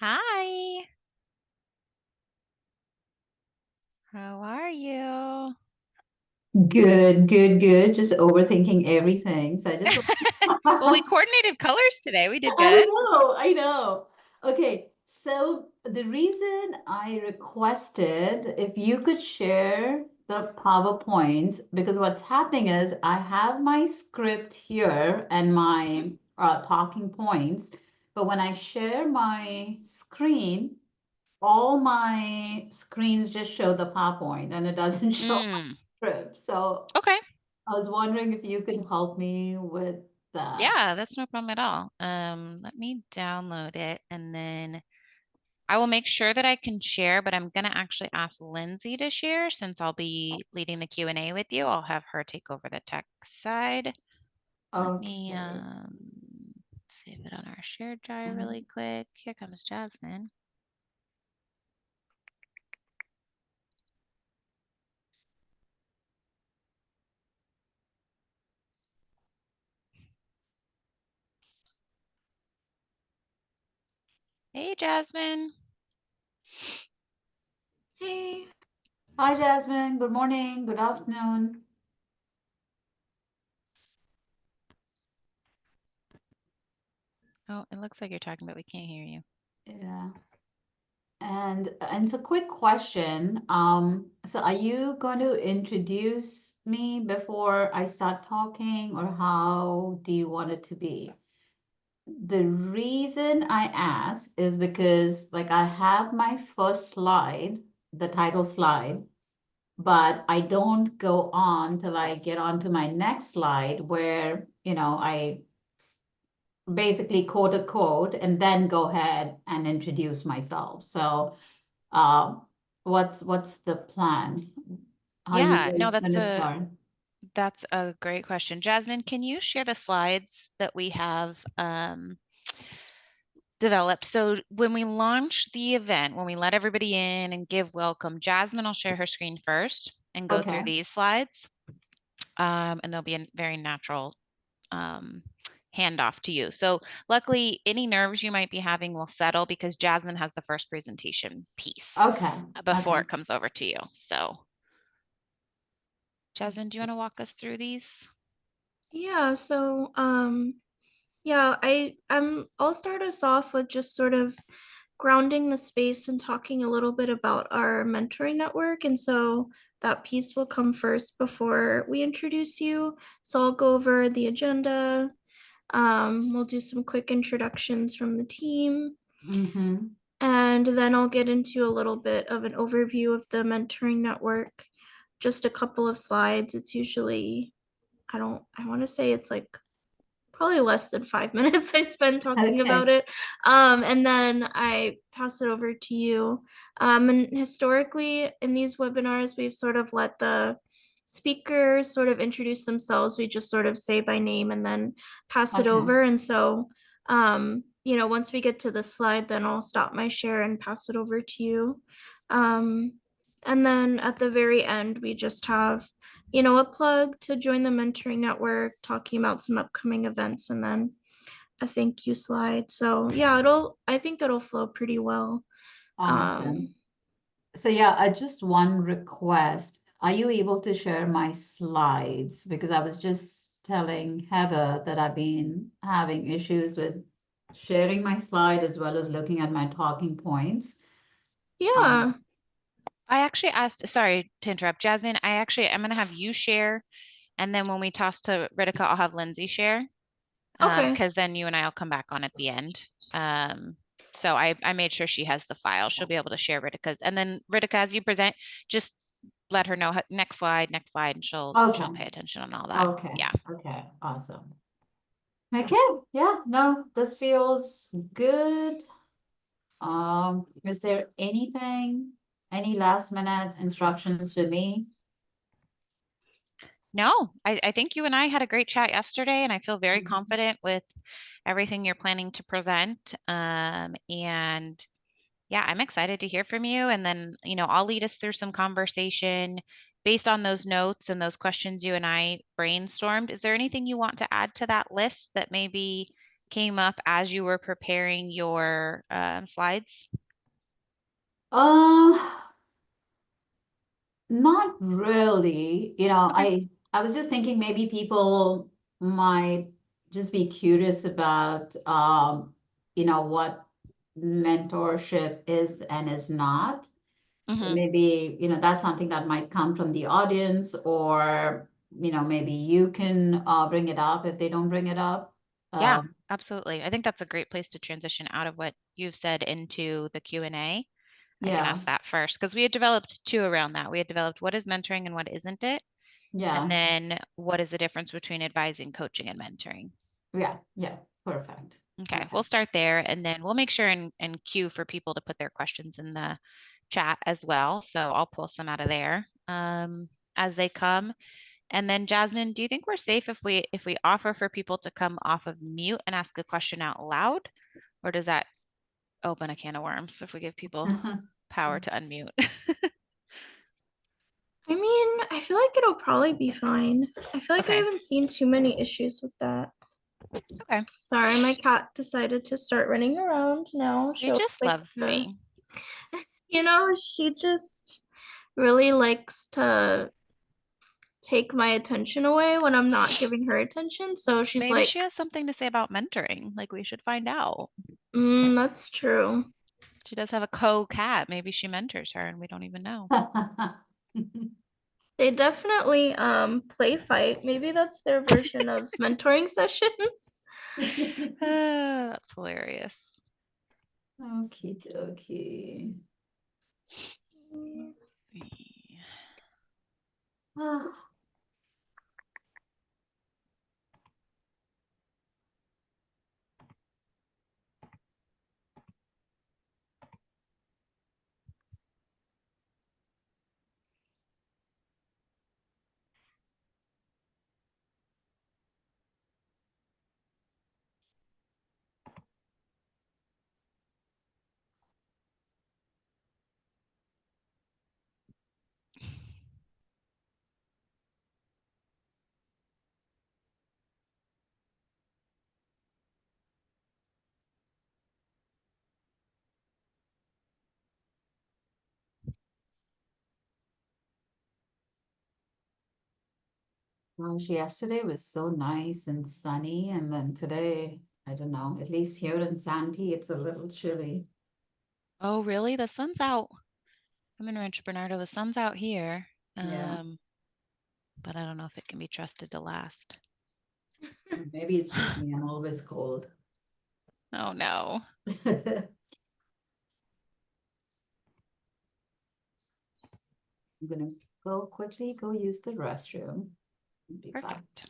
Hi, how are you? Good, good, good. Just overthinking everything. So I just Well, we coordinated colors today. We did I good. know, I know. Okay, so the reason I requested if you could share the PowerPoints, because what's happening is I have my script here and Mhm. my talking points, but when I share my screen, all my screens just show the PowerPoint and it doesn't show my Mm, script. So okay. I was wondering if you could help me with that. Yeah, that's no problem at all. Let me download it and then I will make sure that I can share, but I'm gonna actually ask Lindsay to share since I'll be leading the Q&A with you. I'll have her take over the tech side. Let me Okay. save it on our shared drive really And quick. Here comes Jasmine. Hey, Jasmine. Hey. hi, Jasmine. Good morning. Good afternoon. Oh, it looks like you're talking, but we can't hear you. Yeah. And it's a quick question. So are you going to introduce me before I start talking, or how do you want it to be? The reason I ask is because like I have my first slide, the title slide, but I don't go on till I get on to my next slide where, I basically quote a quote and then go ahead and introduce myself. So, um, what's the plan? How you Yeah, no, guys gonna start? that's a great question. Jasmine, can you share the slides that we have developed? So when we launch the event, when we let everybody in and give welcome, Jasmine will share her screen first and go through Okay. these slides. And there'll be a very natural um, handoff to you. So luckily, any nerves you might be having will settle because Jasmine has the first presentation piece Okay. before Okay. it comes over to you. So Jasmine, do you want to walk us through these? Yeah, so yeah, I'll start us off with just sort of grounding the space and talking a little bit about our mentoring network. And so that piece will come first before we introduce you. So I'll go over the agenda. We'll do some quick introductions from the team. Mm-hmm. And then I'll get into a little bit of an overview of the mentoring network. Just a couple of slides. It's usually, I want to say it's like probably less than 5 minutes I spend talking Okay. about it. And then I pass it over to you. And historically, in these webinars, we've sort of let the speakers sort of introduce themselves. We just sort of say by name and then pass it Okay. over. And so, once we get to the slide, then I'll stop my share and pass it over to you. Um, and then at the very end, we just have a plug to join the mentoring network, talking about some upcoming events, and then a thank you slide. So yeah, I think it'll flow pretty well. Awesome. Um, So yeah, just one request. Are you able to share my slides? Because I was just telling Heather that I've been having issues with sharing my slide as well as looking at my talking points. Um, yeah, I actually asked, sorry to interrupt, Jasmine. I'm going to have you share. And then when we toss to Ritika, I'll have Lindsay share. okay, Because then you and I will come back on at the end. So I made sure she has the file. She'll be able to share Ritika's. And then Ritika, as you present, just let her know next slide, and she'll okay. pay attention on all that. Okay. Yeah. Okay. Awesome. Okay. Yeah. No, this feels good. Is there any last minute instructions for me? No, I think you and I had a great chat yesterday, and I feel very Mhm. confident with everything you're planning to present. And yeah, I'm excited to hear from you. And then, I'll lead us through some conversation based on those notes and those questions you and I brainstormed. Is there anything you want to add to that list that maybe came up as you were preparing your slides? Uh, Not really. Okay. I was just thinking maybe people might just be curious about what mentorship is and is not. So Mm-hmm. maybe, that's something that might come from the audience, or maybe you can bring it up if they don't bring it up. Yeah, Um, absolutely. I think that's a great place to transition out of what you've said into the Q&A. I can yeah, ask that first because we had developed two around that. We had developed what is mentoring and what isn't it, and yeah, then what is the difference between advising, coaching, and mentoring. yeah, yeah. Perfect. Okay, Okay. we'll start there and then we'll make sure and queue for people to put their questions in the chat as well. So I'll pull some out of there as they come. And then Jasmine, do you think we're safe if we offer for people to come off of mute and ask a question out loud? Or does that open a can of worms if we give people power to unmute? I mean, I feel like it'll probably be fine. I feel like I Okay. haven't seen too many issues with that. Okay. Sorry, my cat decided to start running around now. She She always just likes loves to, me. she just really likes to take my attention away when I'm not giving her attention. So she's Maybe like, she has something to say about mentoring. Like we should find out. that's true. She does have a co-cat. Maybe she mentors her and we don't even know. They definitely play fight. Maybe that's their version of mentoring sessions. That's hilarious. Okie dokie. Let's see. Ah, Gosh, yesterday was so nice and sunny, and then today, I don't know, at least here in Santee, it's a little chilly. Oh, really? The sun's out. I'm in Rancho Bernardo. The sun's out here. Yeah, But I don't know if it can be trusted to last. maybe it's just me. I'm always cold. Oh no. I'm gonna go quickly, go use the restroom. Be back. Perfect.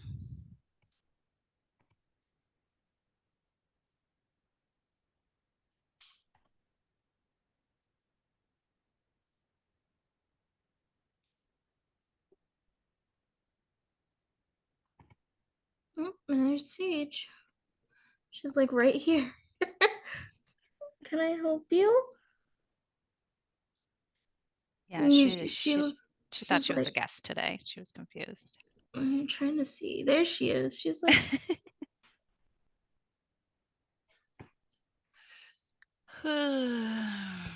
And there's Sage. She's like right here. Can I help you? Yeah, And she she she thought she's she was a like, guest today. She was confused. I'm trying to see. There she is. She's like, I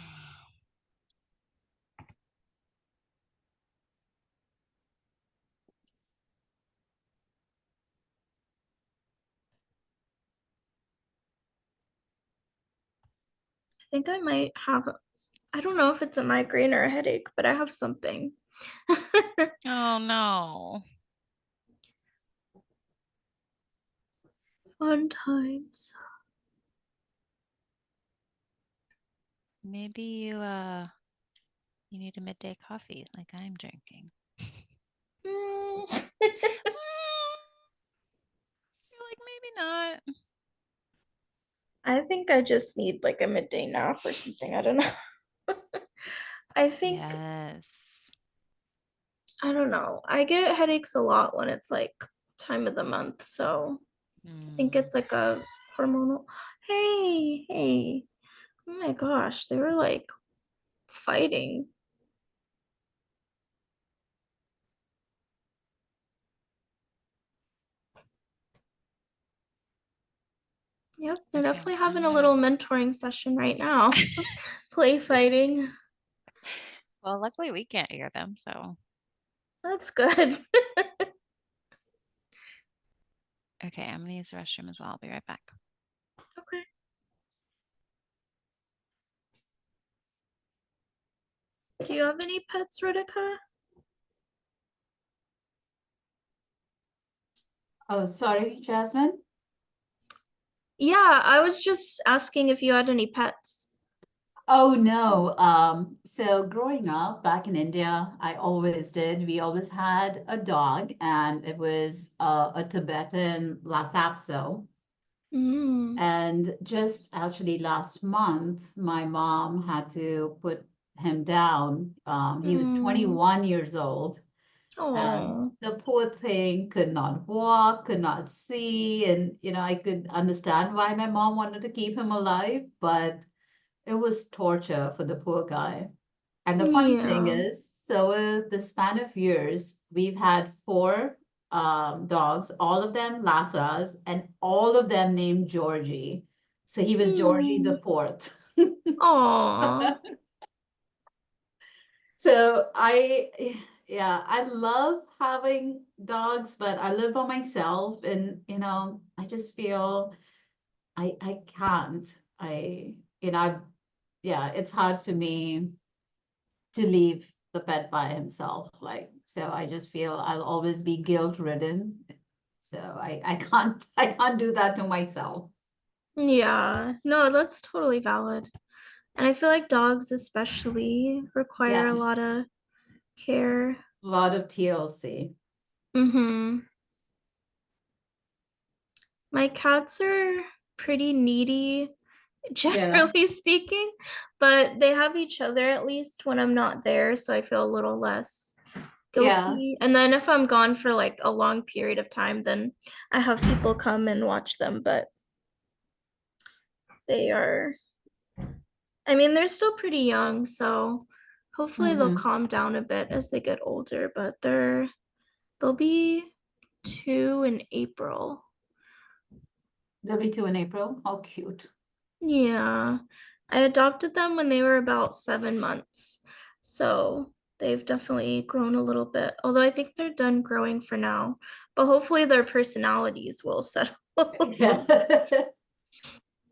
think I might have, I don't know if it's a migraine or a headache, but I have something. Oh no. Fun times. Maybe you need a midday coffee like I'm drinking. Mm. You're like maybe not. I think I just need like a midday nap or something. I don't know. I think, Yes. I don't know. I get headaches a lot when it's like time of the month. So I think Mm. it's like a hormonal. Hey, hey. Oh my gosh, they were like fighting. Yep, they're Okay, definitely I'm having a gonna. little mentoring session right now. Play fighting. Well, luckily we can't hear them, so. That's good. Okay, I'm gonna use the restroom as well. I'll be right back. Okay. Do you have any pets, Ritika? Oh, sorry, Jasmine. Yeah, I was just asking if you had any pets. Oh no. So growing up back in India, I always did. We always had a dog, and it was a Tibetan Lhasa Apso. Mm. And just actually last month, my mom had to put him down. He was Mm. 21 years old, and Oh. the poor thing could not walk, could not see. And, I could understand why my mom wanted to keep him alive, but it was torture for the poor guy. And the funny thing Yeah. is, so with the span of years, we've had four dogs, all of them Lhasas, and all of them named Georgie. So he was Georgie Mm. the fourth. Aw. So yeah, I love having dogs, but I live by myself, and I just feel I can't. Yeah, it's hard for me to leave the pet by himself. Like, so I just feel I'll always be guilt ridden. So I can't I can't do that to myself. Yeah. No, that's totally valid. And I feel like dogs especially require Yeah, a lot of care. a lot of TLC. Mm-hmm. My cats are pretty needy, Yeah, generally speaking, but they have each other at least when I'm not there, so I feel a little less yeah. guilty. And then if I'm gone for like a long period of time, then I have people come and watch them, but they are, I mean, they're still pretty young, so hopefully they'll Mm-hmm. calm down a bit as they get older, but they'll be 2 in April. They'll be two in April. How cute. Yeah. I adopted them when they were about 7 months. So they've definitely grown a little bit, although I think they're done growing for now. But hopefully their personalities will settle. Yeah.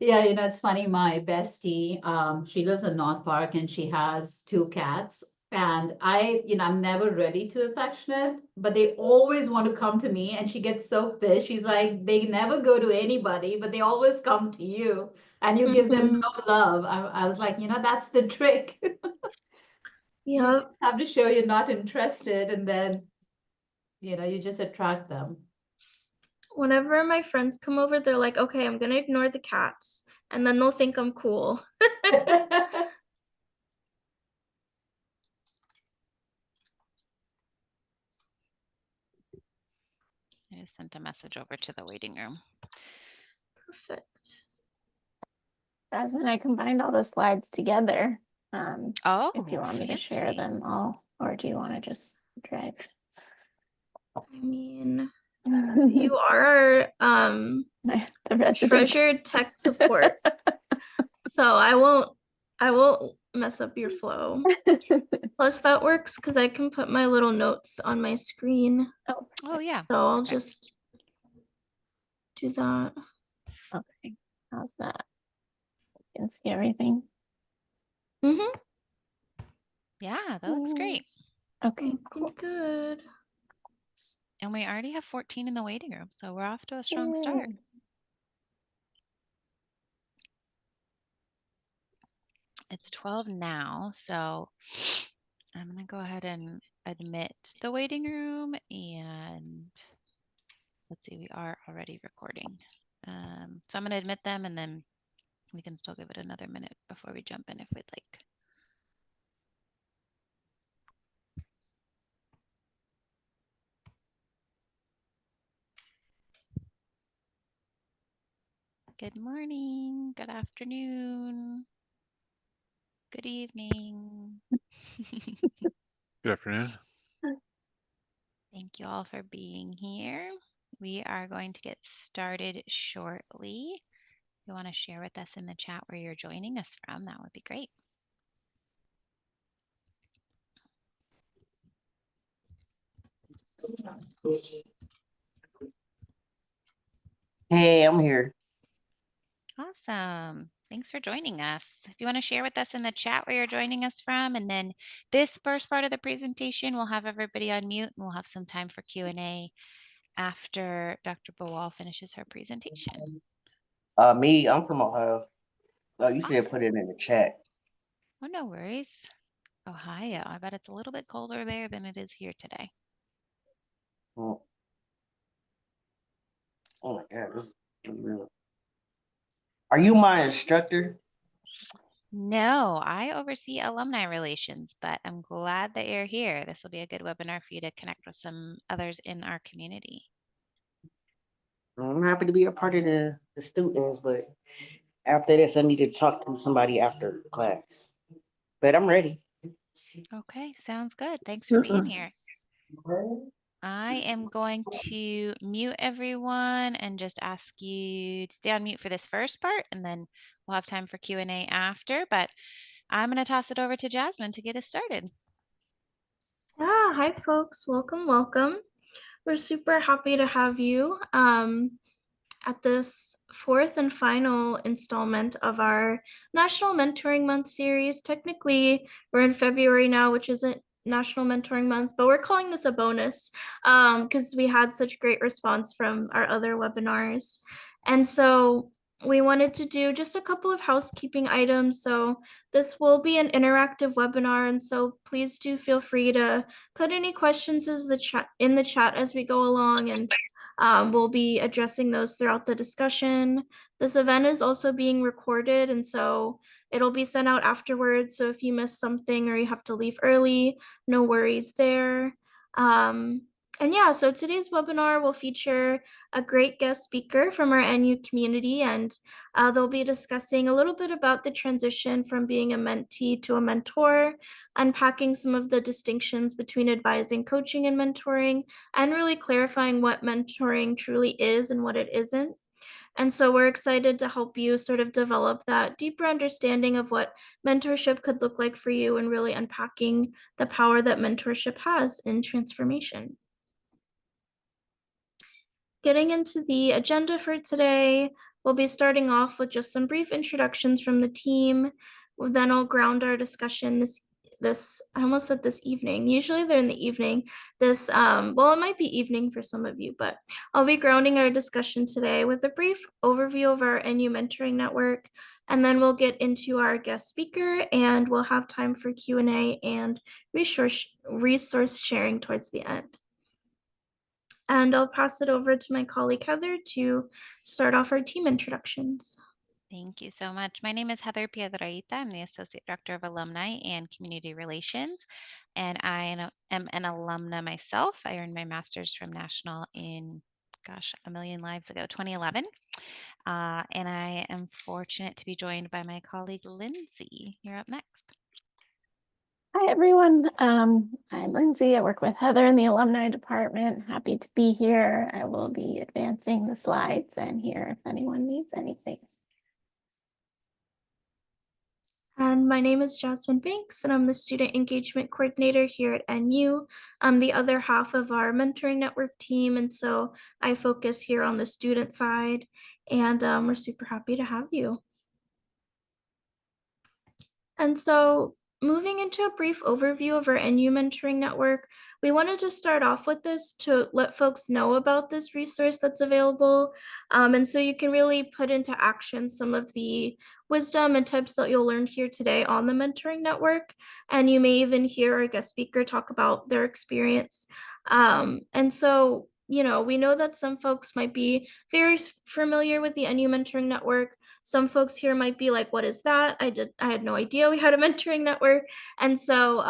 Yeah, it's funny. My bestie, she lives in North Park and she has two cats. And I'm never ready to affectionate, but they always want to come to me. And she gets so pissed. She's like, they never go to anybody, but they always come to you and you give them Mhm. no love. I was like, that's the trick. You just Yep. have to show you're not interested, and then, you just attract them. Whenever my friends come over, they're like, okay, I'm gonna ignore the cats, and then they'll think I'm cool. I just sent a message over to the waiting room. Perfect. Jasmine, I combined all the slides together. Oh, If you want me to share fancy. them all, or do you want to just drive? I mean, The you are our resident. treasured tech support. So I won't mess up your flow. Plus that works because I can put my little notes on my screen. Oh, yeah. So I'll Perfect. just do that. Okay, how's that? You can see everything. Mm-hmm. Yeah, that looks great. Okay, Looking cool. good. And we already have 14 in the waiting room, so we're off to a strong start. Yay. It's 12 now, so I'm going to go ahead and admit the waiting room, and let's see, we are already recording. So I'm going to admit them, and then we can still give it another minute before we jump in if we'd like. Good morning, good afternoon, good evening. Good afternoon. Thank you all for being here. We are going to get started shortly. If you want to share with us in the chat where you're joining us from, that would be great. Hey, I'm here. Awesome. Thanks for joining us. If you want to share with us in the chat where you're joining us from, and then this first part of the presentation, we'll have everybody on mute and we'll have some time for Q&A after Dr. Bhal finishes her presentation. Me, I'm from Ohio. Oh, you said put it in the chat. Oh, no worries. Ohio. I bet it's a little bit colder there than it is here today. Oh, oh my God, this is real. Are you my instructor? No, I oversee alumni relations, but I'm glad that you're here. This will be a good webinar for you to connect with some others in our community. I'm happy to be a part of the students, but after this, I need to talk to somebody after class. But I'm ready. Okay, sounds good. Thanks for being here. I am going to mute everyone and just ask you to stay on mute for this first part, and then we'll have time for Q&A after. But I'm going to toss it over to Jasmine to get us started. Yeah, hi folks, welcome. We're super happy to have you at this fourth and final installment of our National Mentoring Month series. Technically, we're in February now, which isn't National Mentoring Month, but we're calling this a bonus because we had such great response from our other webinars. And so we wanted to do just a couple of housekeeping items. So this will be an interactive webinar, and so please do feel free to put any questions in the chat as we go along, and we'll be addressing those throughout the discussion. This event is also being recorded, and so it'll be sent out afterwards. So if you missed something or you have to leave early, no worries there. And yeah, so today's webinar will feature a great guest speaker from our NU community, and they'll be discussing a little bit about the transition from being a mentee to a mentor, unpacking some of the distinctions between advising, coaching, and mentoring, and really clarifying what mentoring truly is and what it isn't. And so we're excited to help you sort of develop that deeper understanding of what mentorship could look like for you, and really unpacking the power that mentorship has in transformation. Getting into the agenda for today, we'll be starting off with just some brief introductions from the team. Then I'll ground our discussion I almost said this evening. Usually they're in the evening. Well, it might be evening for some of you, but I'll be grounding our discussion today with a brief overview of our NU mentoring network, and then we'll get into our guest speaker, and we'll have time for Q&A and resource sharing towards the end. And I'll pass it over to my colleague Heather to start off our team introductions. Thank you so much. My name is Heather Piedrahita. I'm the Associate Director of Alumni and Community Relations, and I am an alumna myself. I earned my master's from National in, a million lives ago, 2011. And I am fortunate to be joined by my colleague, Lindsay. You're up next. Hi, everyone. I'm Lindsay. I work with Heather in the alumni department. Happy to be here. I will be advancing the slides and here if anyone needs anything. And my name is Jasmine Banks, and I'm the Student Engagement Coordinator here at NU. I'm the other half of our mentoring network team, and so I focus here on the student side, and we're super happy to have you. And so moving into a brief overview of our NU mentoring network, we wanted to start off with this to let folks know about this resource that's available. And so you can really put into action some of the wisdom and tips that you'll learn here today on the mentoring network. And you may even hear our guest speaker talk about their experience. And so, we know that some folks might be very familiar with the NU mentoring network. Some folks here might be like, what is that? I had no idea we had a mentoring network. And so,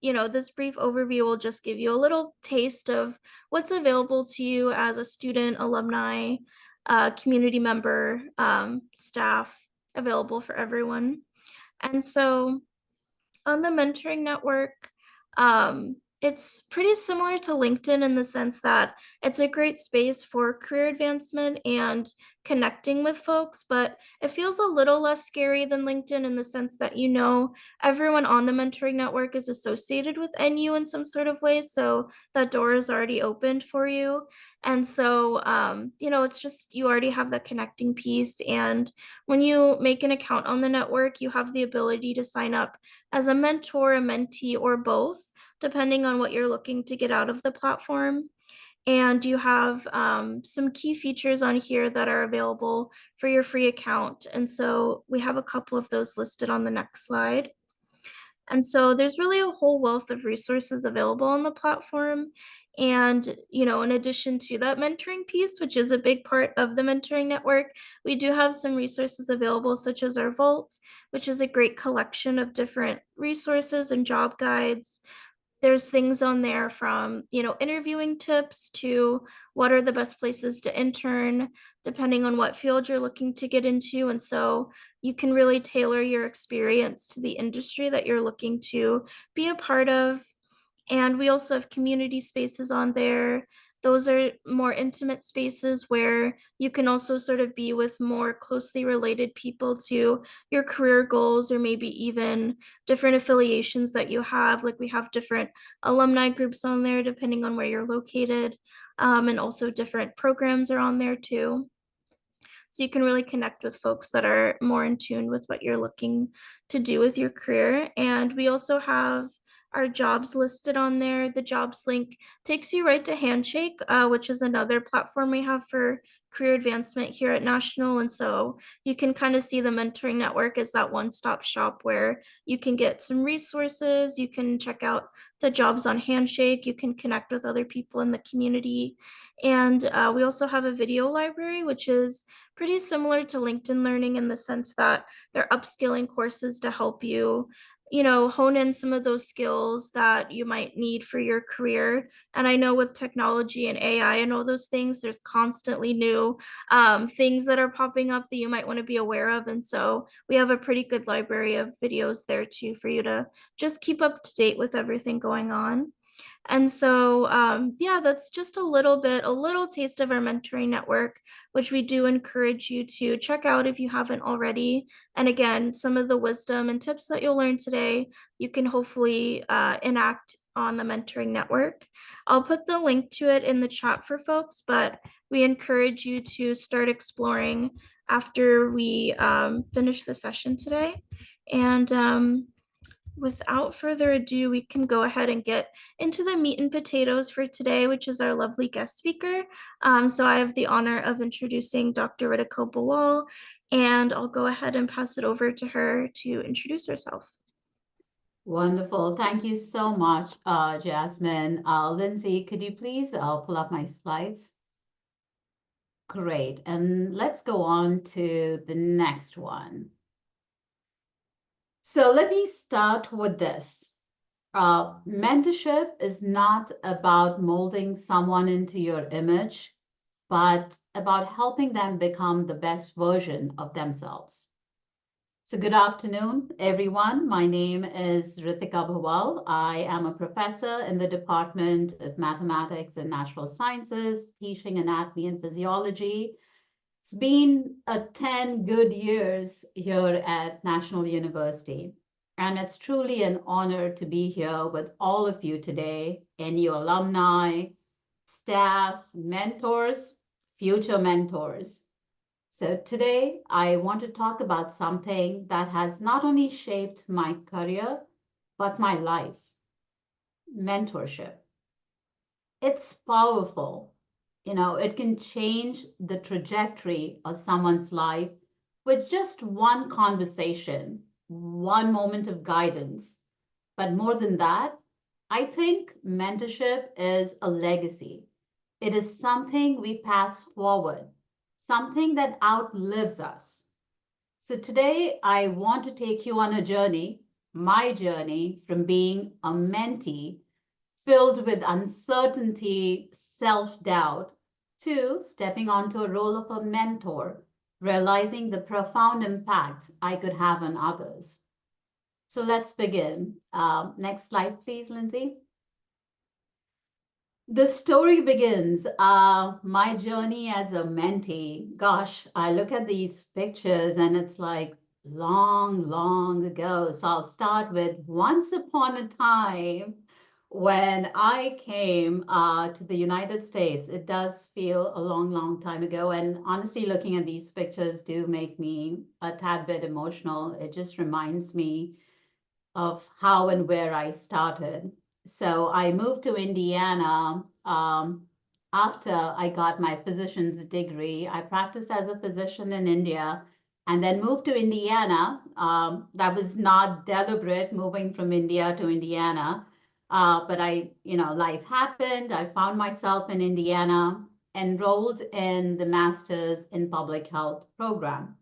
this brief overview will just give you a little taste of what's available to you as a student, alumni, community member, staff, available for everyone. And so on the mentoring network, it's pretty similar to LinkedIn in the sense that it's a great space for career advancement and connecting with folks, but it feels a little less scary than LinkedIn in the sense that everyone on the mentoring network is associated with NU in some sort of way, so that door is already opened for you. And so, it's just you already have that connecting piece. And when you make an account on the network, you have the ability to sign up as a mentor, a mentee, or both, depending on what you're looking to get out of the platform. And you have some key features on here that are available for your free account. And so we have a couple of those listed on the next slide. And so there's really a whole wealth of resources available on the platform. And, in addition to that mentoring piece, which is a big part of the mentoring network, we do have some resources available, such as our Vault, which is a great collection of different resources and job guides. There's things on there from, interviewing tips to what are the best places to intern, depending on what field you're looking to get into. And so you can really tailor your experience to the industry that you're looking to be a part of. And we also have community spaces on there. Those are more intimate spaces where you can also sort of be with more closely related people to your career goals, or maybe even different affiliations that you have. Like we have different alumni groups on there, depending on where you're located. And also different programs are on there too. So you can really connect with folks that are more in tune with what you're looking to do with your career. And we also have our jobs listed on there. The jobs link takes you right to Handshake, which is another platform we have for career advancement here at National. And so you can kind of see the mentoring network as that one-stop shop where you can get some resources, you can check out the jobs on Handshake, you can connect with other people in the community. And we also have a video library, which is pretty similar to LinkedIn Learning in the sense that they're upskilling courses to help you, hone in some of those skills that you might need for your career. And I know with technology and AI and all those things, there's constantly new things that are popping up that you might want to be aware of. And so we have a pretty good library of videos there too for you to just keep up to date with everything going on. And so, that's just a little taste of our mentoring network, which we do encourage you to check out if you haven't already. And again, some of the wisdom and tips that you'll learn today, you can hopefully enact on the mentoring network. I'll put the link to it in the chat for folks, but we encourage you to start exploring after we finish the session today. And without further ado, we can go ahead and get into the meat and potatoes for today, which is our lovely guest speaker. So I have the honor of introducing Dr. Ritika Bhal, and I'll go ahead and pass it over to her to introduce herself. Wonderful. Thank you so much, Jasmine. Lindsay, could you please pull up my slides? Great. And let's go on to the next one. So let me start with this. Mentorship is not about molding someone into your image, but about helping them become the best version of themselves. So good afternoon, everyone. My name is Ritika Bhal. I am a professor in the Department of Mathematics and Natural Sciences, teaching anatomy and physiology. It's been 10 good years here at National University, and it's truly an honor to be here with all of you today, NU alumni, staff, mentors, future mentors. So today I want to talk about something that has not only shaped my career, but my life: mentorship. It's powerful. It can change the trajectory of someone's life with just one conversation, one moment of guidance. But more than that, I think mentorship is a legacy. It is something we pass forward, something that outlives us. So today I want to take you on a journey, my journey from being a mentee filled with uncertainty, self-doubt, to stepping onto a role of a mentor, realizing the profound impact I could have on others. So let's begin. Next slide, please, Lindsay. The story begins. My journey as a mentee. Gosh, I look at these pictures and it's like long, long ago. So I'll start with once upon a time when I came to the United States. It does feel a long, long time ago. And honestly, looking at these pictures do make me a tad bit emotional. It just reminds me of how and where I started. So I moved to Indiana after I got my physician's degree. I practiced as a physician in India and then moved to Indiana. That was not deliberate moving from India to Indiana. But life happened. I found myself in Indiana, enrolled in the Master's in Public Health program.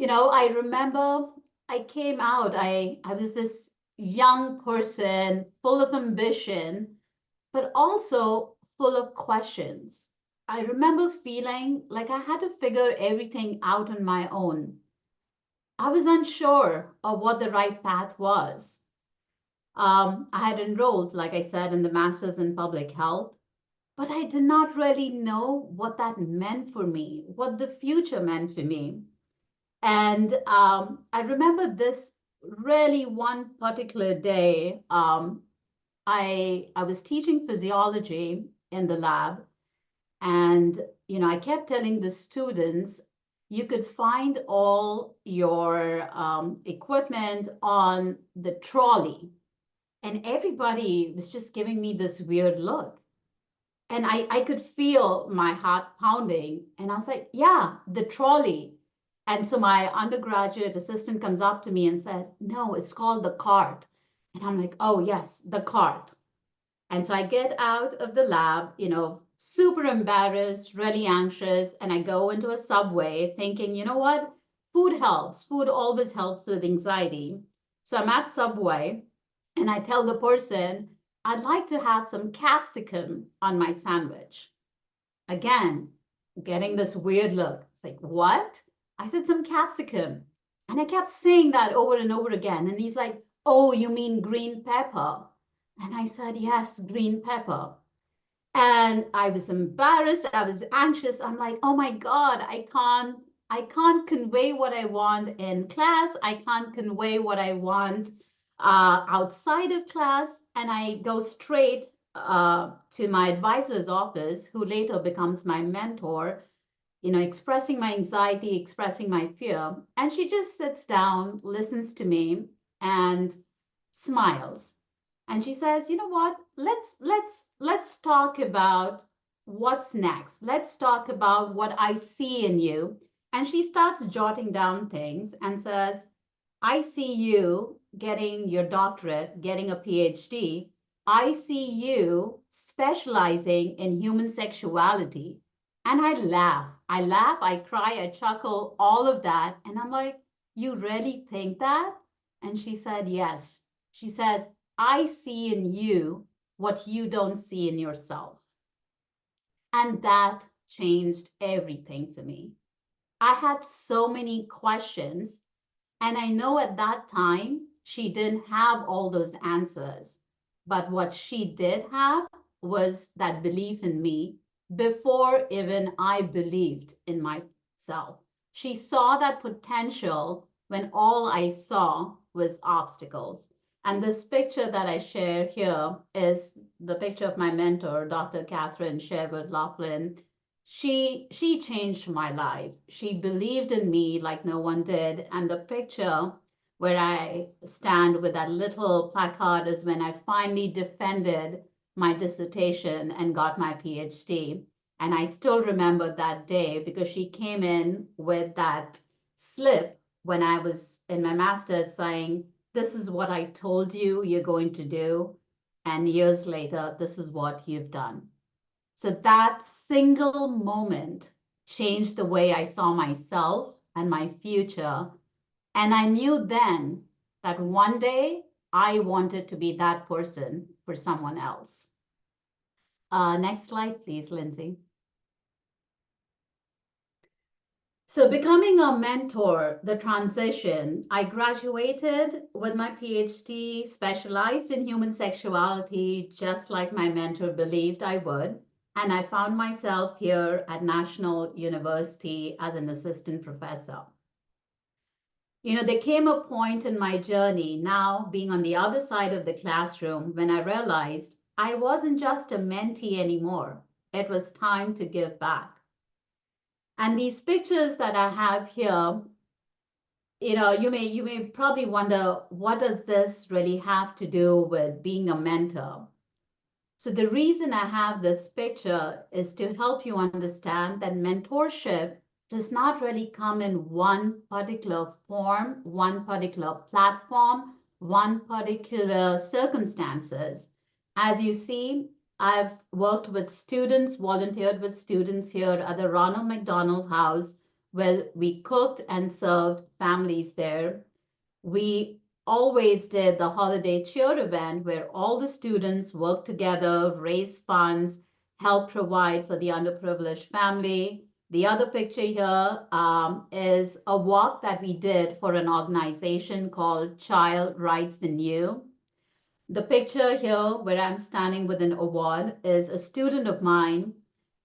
I remember I came out, I was this young person full of ambition, but also full of questions. I remember feeling like I had to figure everything out on my own. I was unsure of what the right path was. I had enrolled, like I said, in the Masters in Public Health, but I did not really know what that meant for me, what the future meant for me. And I remember this really one particular day. I was teaching physiology in the lab, and I kept telling the students, you could find all your equipment on the trolley, and everybody was just giving me this weird look. And I could feel my heart pounding. And I was like, yeah, the trolley. And so my undergraduate assistant comes up to me and says, no, it's called the cart. And I'm like, oh, yes, the cart. And so I get out of the lab, super embarrassed, really anxious. And I go into a subway thinking, you know what? Food helps. Food always helps with anxiety. So I'm at Subway and I tell the person, I'd like to have some capsicum on my sandwich. Again, getting this weird look. It's like, what? I said some capsicum. And I kept saying that over and over again. And he's like, oh, you mean green pepper? And I said, yes, green pepper. And I was embarrassed. I was anxious. I'm like, oh my God, I can't convey what I want in class. I can't convey what I want outside of class. And I go straight to my advisor's office, who later becomes my mentor, expressing my anxiety, expressing my fear. And she just sits down, listens to me, and smiles. And she says, you know what? Let's talk about what's next. Let's talk about what I see in you. And she starts jotting down things and says, I see you getting your doctorate, getting a PhD. I see you specializing in human sexuality. And I laugh, I cry, I chuckle, all of that. And I'm like, you really think that? And she said, yes. She says, I see in you what you don't see in yourself. And that changed everything for me. I had so many questions, and I know at that time she didn't have all those answers. But what she did have was that belief in me before even I believed in myself. She saw that potential when all I saw was obstacles. And this picture that I share here is the picture of my mentor, Dr. Catherine Sherwood Laughlin. She changed my life. She believed in me like no one did. And the picture where I stand with that little placard is when I finally defended my dissertation and got my PhD. And I still remember that day because she came in with that slip when I was in my master's saying, this is what I told you you're going to do. And years later, this is what you've done. So that single moment changed the way I saw myself and my future. And I knew then that one day I wanted to be that person for someone else. Next slide, please, Lindsay. So becoming a mentor, the transition, I graduated with my PhD, specialized in human sexuality, just like my mentor believed I would. And I found myself here at National University as an assistant professor. You know, there came a point in my journey, now being on the other side of the classroom, when I realized I wasn't just a mentee anymore. It was time to give back. And these pictures that I have here, you may probably wonder, what does this really have to do with being a mentor? So the reason I have this picture is to help you understand that mentorship does not really come in one particular form, one particular platform, one particular circumstances. As you see, I've worked with students, volunteered with students here at the Ronald McDonald House, where we cooked and served families there. We always did the holiday cheer event where all the students work together, raise funds, help provide for the underprivileged family. The other picture here is a walk that we did for an organization called Child Rights in You. The picture here where I'm standing with an award is a student of mine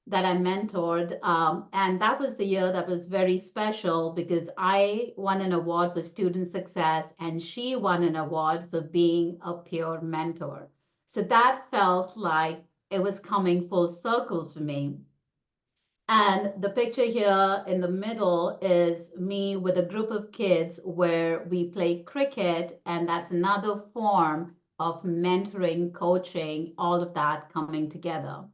that I mentored. And that was the year that was very special because I won an award for student success and she won an award for being a peer mentor. So that felt like it was coming full circle for me. And the picture here in the middle is me with a group of kids where we play cricket, and that's another form of mentoring, coaching, all of that coming together.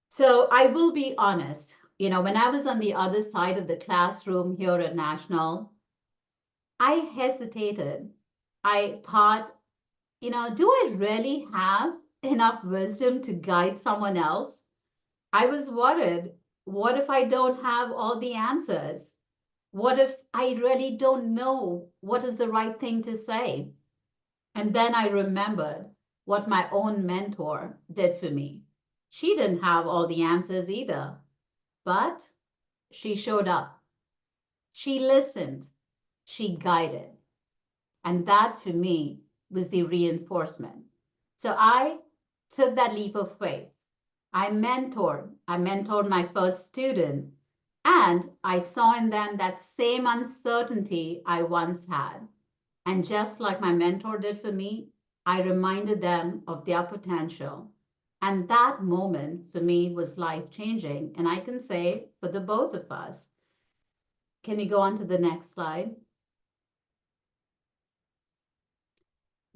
So I will be honest, when I was on the other side of the classroom here at National, I hesitated. I thought, do I really have enough wisdom to guide someone else? I was worried. What if I don't have all the answers? What if I really don't know what is the right thing to say? And then I remembered what my own mentor did for me. She didn't have all the answers either, but she showed up. She listened. She guided. And that for me was the reinforcement. So I took that leap of faith. I mentored. I mentored my first student, and I saw in them that same uncertainty I once had. And just like my mentor did for me, I reminded them of their potential. And that moment for me was life changing. And I can say for the both of us. Can we go on to the next slide?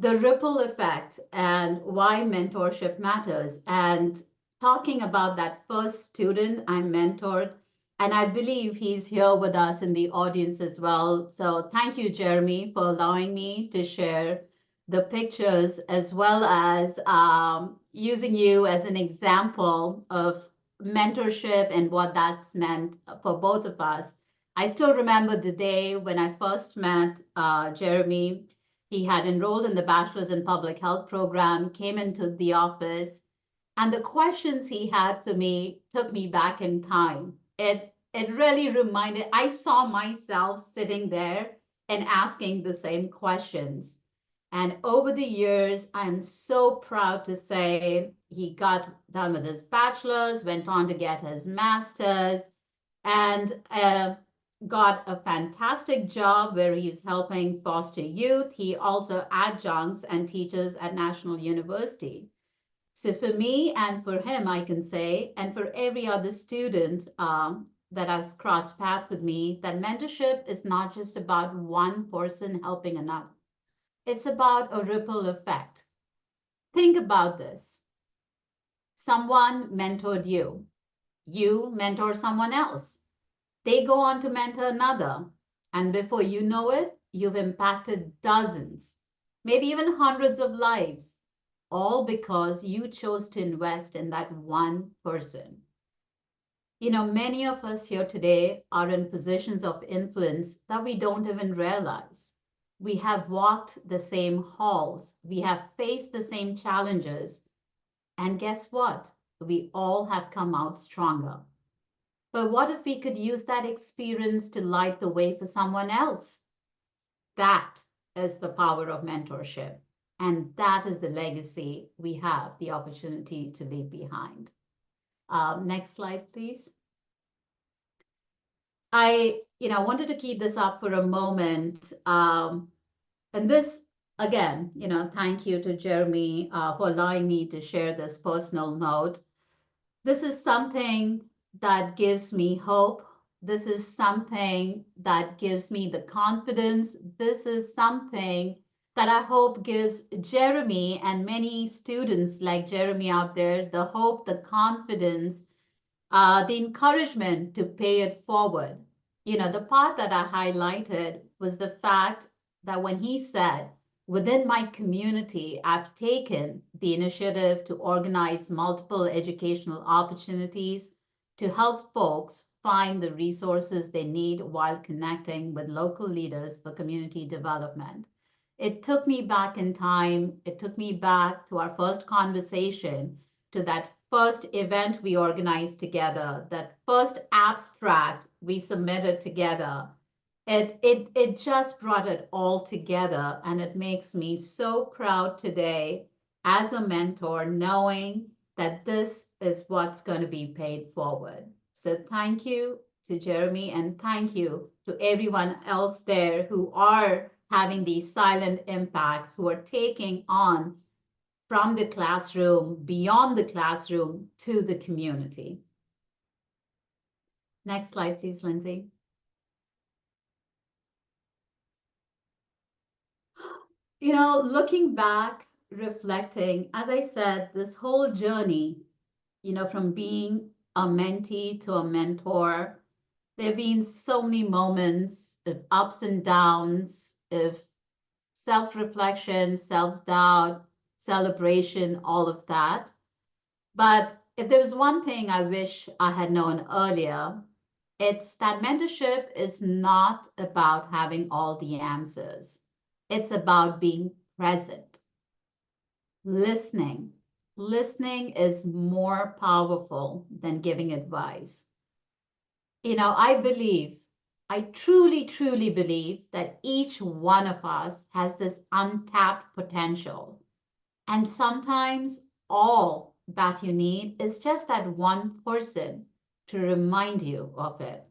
The ripple effect and why mentorship matters. And talking about that first student I mentored, and I believe he's here with us in the audience as well. So thank you, Jeremy, for allowing me to share the pictures as well as using you as an example of mentorship and what that's meant for both of us. I still remember the day when I first met Jeremy. He had enrolled in the Bachelor's in Public Health program, came into the office, and the questions he had for me took me back in time. It really reminded, I saw myself sitting there and asking the same questions. And over the years, I'm so proud to say he got done with his bachelor's, went on to get his master's, and got a fantastic job where he's helping foster youth. He also adjuncts and teaches at National University. So for me and for him, I can say, and for every other student that has crossed paths with me, that mentorship is not just about one person helping another. It's about a ripple effect. Think about this. Someone mentored you. You mentor someone else. They go on to mentor another. And before you know it, you've impacted dozens, maybe even hundreds of lives, all because you chose to invest in that one person. Many of us here today are in positions of influence that we don't even realize. We have walked the same halls, we have faced the same challenges, and guess what? We all have come out stronger. But what if we could use that experience to light the way for someone else? That is the power of mentorship. And that is the legacy we have the opportunity to leave behind. Next slide, please. I wanted to keep this up for a moment. And this, again, thank you to Jeremy for allowing me to share this personal note. This is something that gives me hope. This is something that gives me the confidence. This is something that I hope gives Jeremy and many students like Jeremy out there the hope, the confidence, the encouragement to pay it forward. The part that I highlighted was the fact that when he said, within my community, I've taken the initiative to organize multiple educational opportunities to help folks find the resources they need while connecting with local leaders for community development. It took me back in time. It took me back to our first conversation, to that first event we organized together, that first abstract we submitted together. It just brought it all together, and it makes me so proud today as a mentor, knowing that this is what's going to be paid forward. So thank you to Jeremy, and thank you to everyone else there who are having these silent impacts, who are taking on from the classroom, beyond the classroom, to the community. Next slide, please, Lindsay. Looking back, reflecting, as I said, this whole journey, from being a mentee to a mentor, there have been so many moments of ups and downs, of self-reflection, self-doubt, celebration, all of that. But if there was one thing I wish I had known earlier, it's that mentorship is not about having all the answers. It's about being present, listening. Listening is more powerful than giving advice. I truly, truly believe that each one of us has this untapped potential. And sometimes all that you need is just that one person to remind you of it.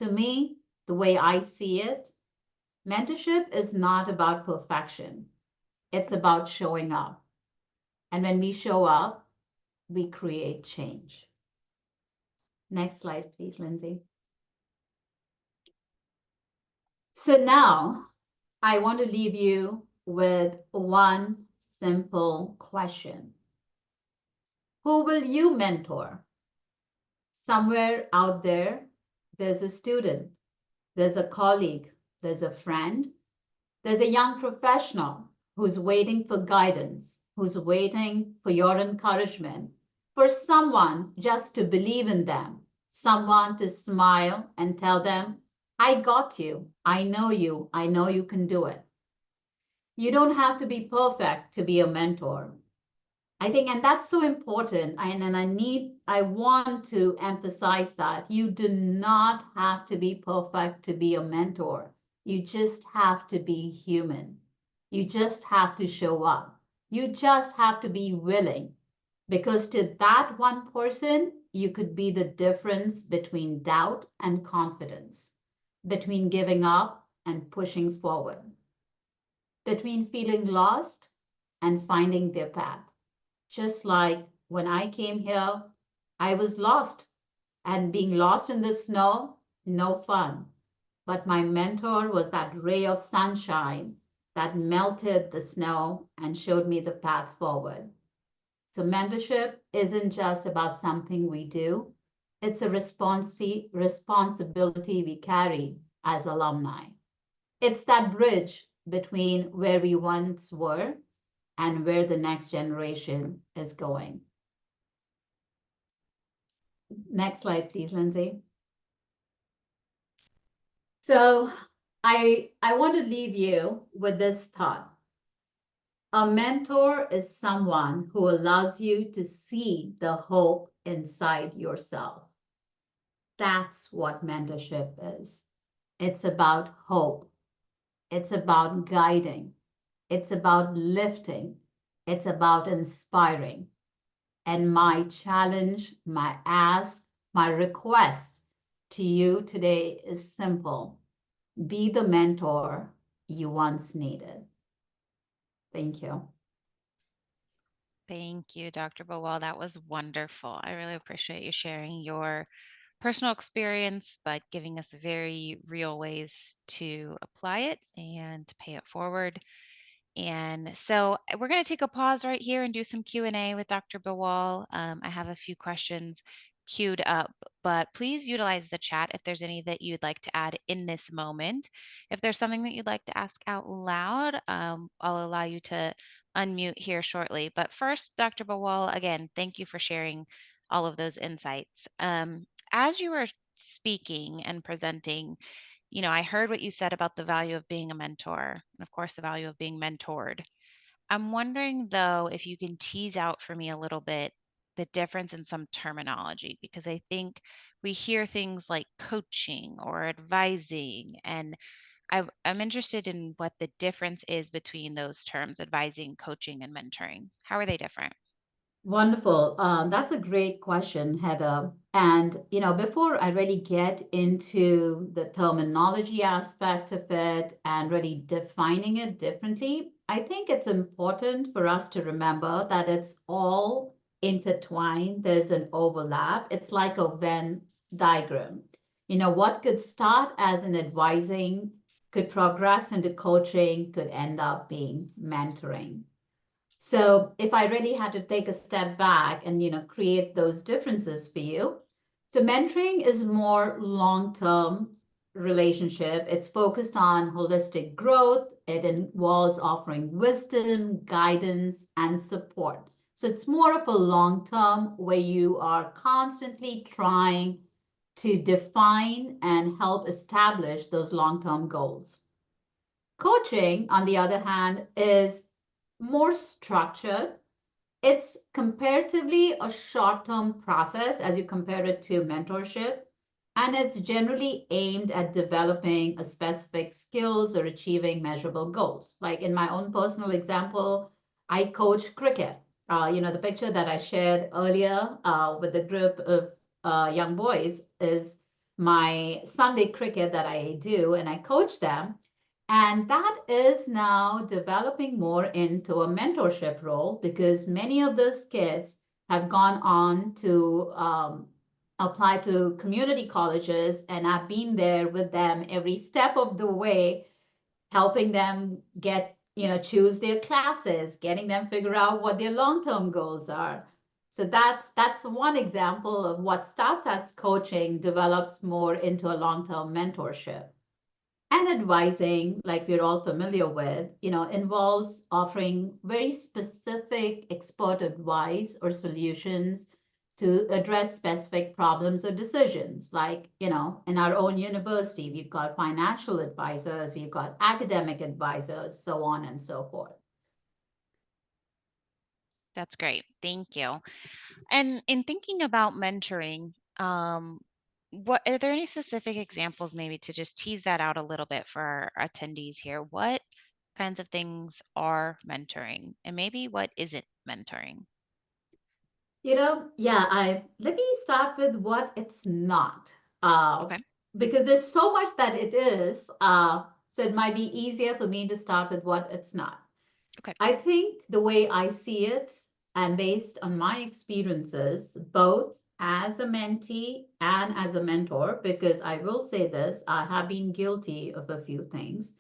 For me, the way I see it, mentorship is not about perfection. It's about showing up. And when we show up, we create change. Next slide, please, Lindsay. So now I want to leave you with one simple question. Who will you mentor? Somewhere out there, there's a student, there's a colleague, there's a friend, there's a young professional who's waiting for guidance, who's waiting for your encouragement, for someone just to believe in them, someone to smile and tell them, I got you, I know you can do it. You don't have to be perfect to be a mentor. I think, and that's so important. I want to emphasize that you do not have to be perfect to be a mentor. You just have to be human. You just have to show up. You just have to be willing, because to that one person, you could be the difference between doubt and confidence, between giving up and pushing forward, between feeling lost and finding their path. Just like when I came here, I was lost, and being lost in the snow, no fun. But my mentor was that ray of sunshine that melted the snow and showed me the path forward. So mentorship isn't just about something we do. It's a responsibility we carry as alumni. It's that bridge between where we once were and where the next generation is going. Next slide, please, Lindsay. So I want to leave you with this thought. A mentor is someone who allows you to see the hope inside yourself. That's what mentorship is. It's about hope. It's about guiding. It's about lifting. It's about inspiring. And my challenge, my ask, my request to you today is simple. Be the mentor you once needed. Thank you. Thank you, Dr. Bowell. That was wonderful. I really appreciate you sharing your personal experience, but giving us very real ways to apply it and to pay it forward. And so we're going to take a pause right here and do some Q&A with Dr. Bawal. I have a few questions queued up, but please utilize the chat if there's any that you'd like to add in this moment. If there's something that you'd like to ask out loud, I'll allow you to unmute here shortly. But first, Dr. Bawal, again, thank you for sharing all of those insights. As you were speaking and presenting, I heard what you said about the value of being a mentor, and of course, the value of being mentored. I'm wondering, though, if you can tease out for me a little bit the difference in some terminology, because I think we hear things like coaching or advising, and I'm interested in what the difference is between those terms, advising, coaching, and mentoring. How are they different? Wonderful. That's a great question, Heather. And, before I really get into the terminology aspect of it and really defining it differently, I think it's important for us to remember that it's all intertwined. There's an overlap. It's like a Venn diagram. What could start as an advising could progress into coaching, could end up being mentoring. So if I really had to take a step back and create those differences for you, so mentoring is more long-term relationship. It's focused on holistic growth. It involves offering wisdom, guidance, and support. So it's more of a long-term where you are constantly trying to define and help establish those long-term goals. Coaching, on the other hand, is more structured. It's comparatively a short-term process as you compare it to mentorship, and it's generally aimed at developing a specific skills or achieving measurable goals. Like in my own personal example, I coach cricket. The picture that I shared earlier with a group of young boys is my Sunday cricket that I do, and I coach them. And that is now developing more into a mentorship role because many of those kids have gone on to apply to community colleges, and I've been there with them every step of the way, helping them get, choose their classes, getting them figure out what their long-term goals are. So that's one example of what starts as coaching develops more into a long-term mentorship. And advising, like we're all familiar with, involves offering very specific expert advice or solutions to address specific problems or decisions. Like, in our own university, we've got financial advisors, we've got academic advisors, so on and so forth. That's great. Thank you. And in thinking about mentoring, what are there any specific examples maybe to just tease that out a little bit for our attendees here? What kinds of things are mentoring and maybe what isn't mentoring? Yeah, I let me start with what it's not. Uh, Okay. because there's so much that it is, so it might be easier for me to start with what it's not. Okay. I think the way I see it, and based on my experiences, both as a mentee and as a mentor, because I will say this, I have been guilty of a few things.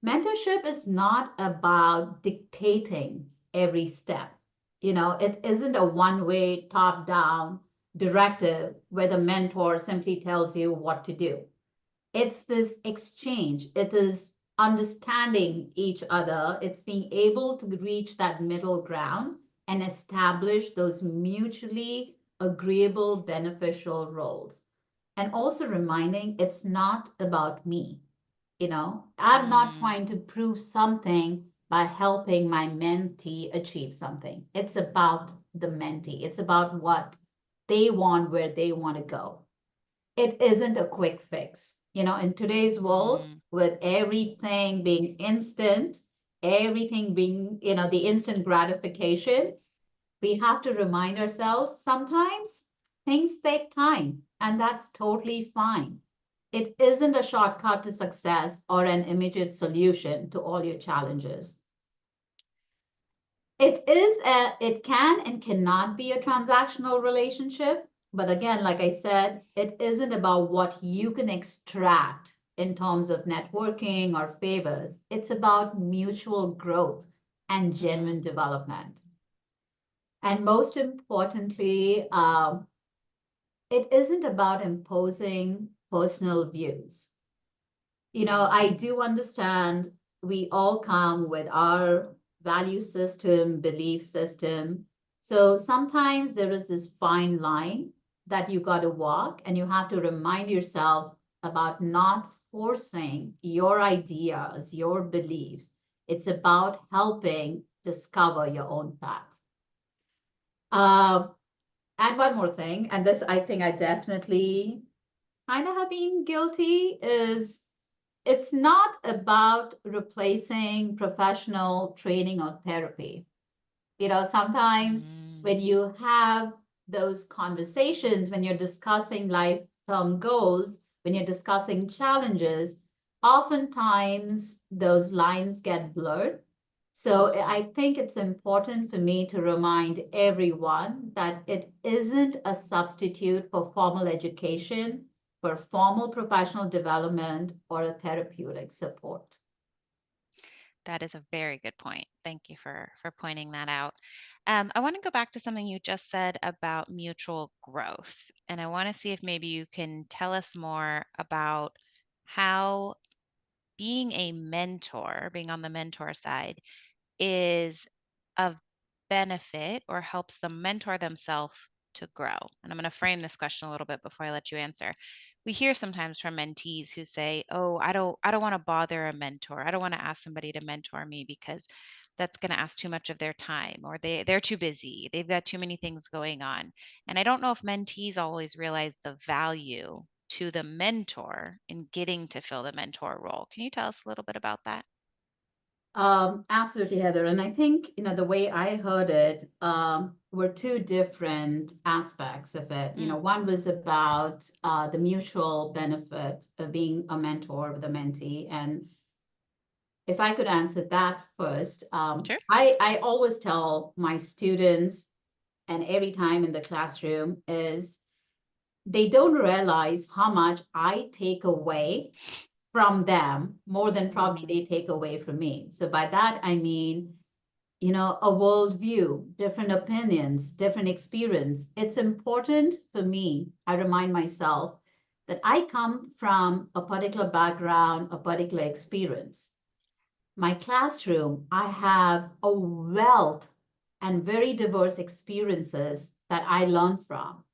Mentorship is not about dictating every step. It isn't a one-way, top-down directive where the mentor simply tells you what to do. It's this exchange. It is understanding each other. It's being able to reach that middle ground and establish those mutually agreeable, beneficial roles. And also reminding it's not about me. I'm not Mm, trying to prove something by helping my mentee achieve something. It's about the mentee. It's about what they want, where they want to go. it isn't a quick fix. In today's world, Mm, with everything being instant, everything being, the instant gratification, we have to remind ourselves sometimes things take time, and that's totally fine. It isn't a shortcut to success or an immediate solution to all your challenges. It can and cannot be a transactional relationship, but again, like I said, it isn't about what you can extract in terms of networking or favors. It's about mutual growth and mm, genuine development. And most importantly, it isn't about imposing personal views. I do understand we all come with our value system, belief system. So sometimes there is this fine line that you got to walk, and you have to remind yourself about not forcing your ideas, your beliefs. It's about helping discover your own path. Uh, and one more thing, and this I think I definitely kind of have been guilty, is it's not about replacing professional training or therapy. Sometimes mm. when you have those conversations, when you're discussing life-term goals, when you're discussing challenges, oftentimes those lines get blurred. So I think it's important for me to remind everyone that it isn't a substitute for formal education, for formal professional development, or a therapeutic support. That is a very good point. Thank you for pointing that out. I want to go back to something you just said about mutual growth, and I want to see if maybe you can tell us more about how being a mentor, being on the mentor side, is of benefit or helps the mentor themselves to grow? And I'm going to frame this question a little bit before I let you answer. We hear sometimes from mentees who say, "Oh, I don't want to bother a mentor. I don't want to ask somebody to mentor me because that's going to ask too much of their time, or they're too busy. They've got too many things going on." And I don't know if mentees always realize the value to the mentor in getting to fill the mentor role. Can you tell us a little bit about that? Absolutely, Heather. And I think, the way I heard it, were two different aspects of it. Mm, One was about the mutual benefit of being a mentor with a mentee. And if I could answer that first, sure. I always tell my students, and every time in the classroom, is they don't realize how much I take away from them more than probably Mm, they take away from me. So by that, I mean, a worldview, different opinions, different experience. It's important for me. I remind myself that I come from a particular background, a particular experience. My classroom, I have a wealth and very diverse experiences that I learn from.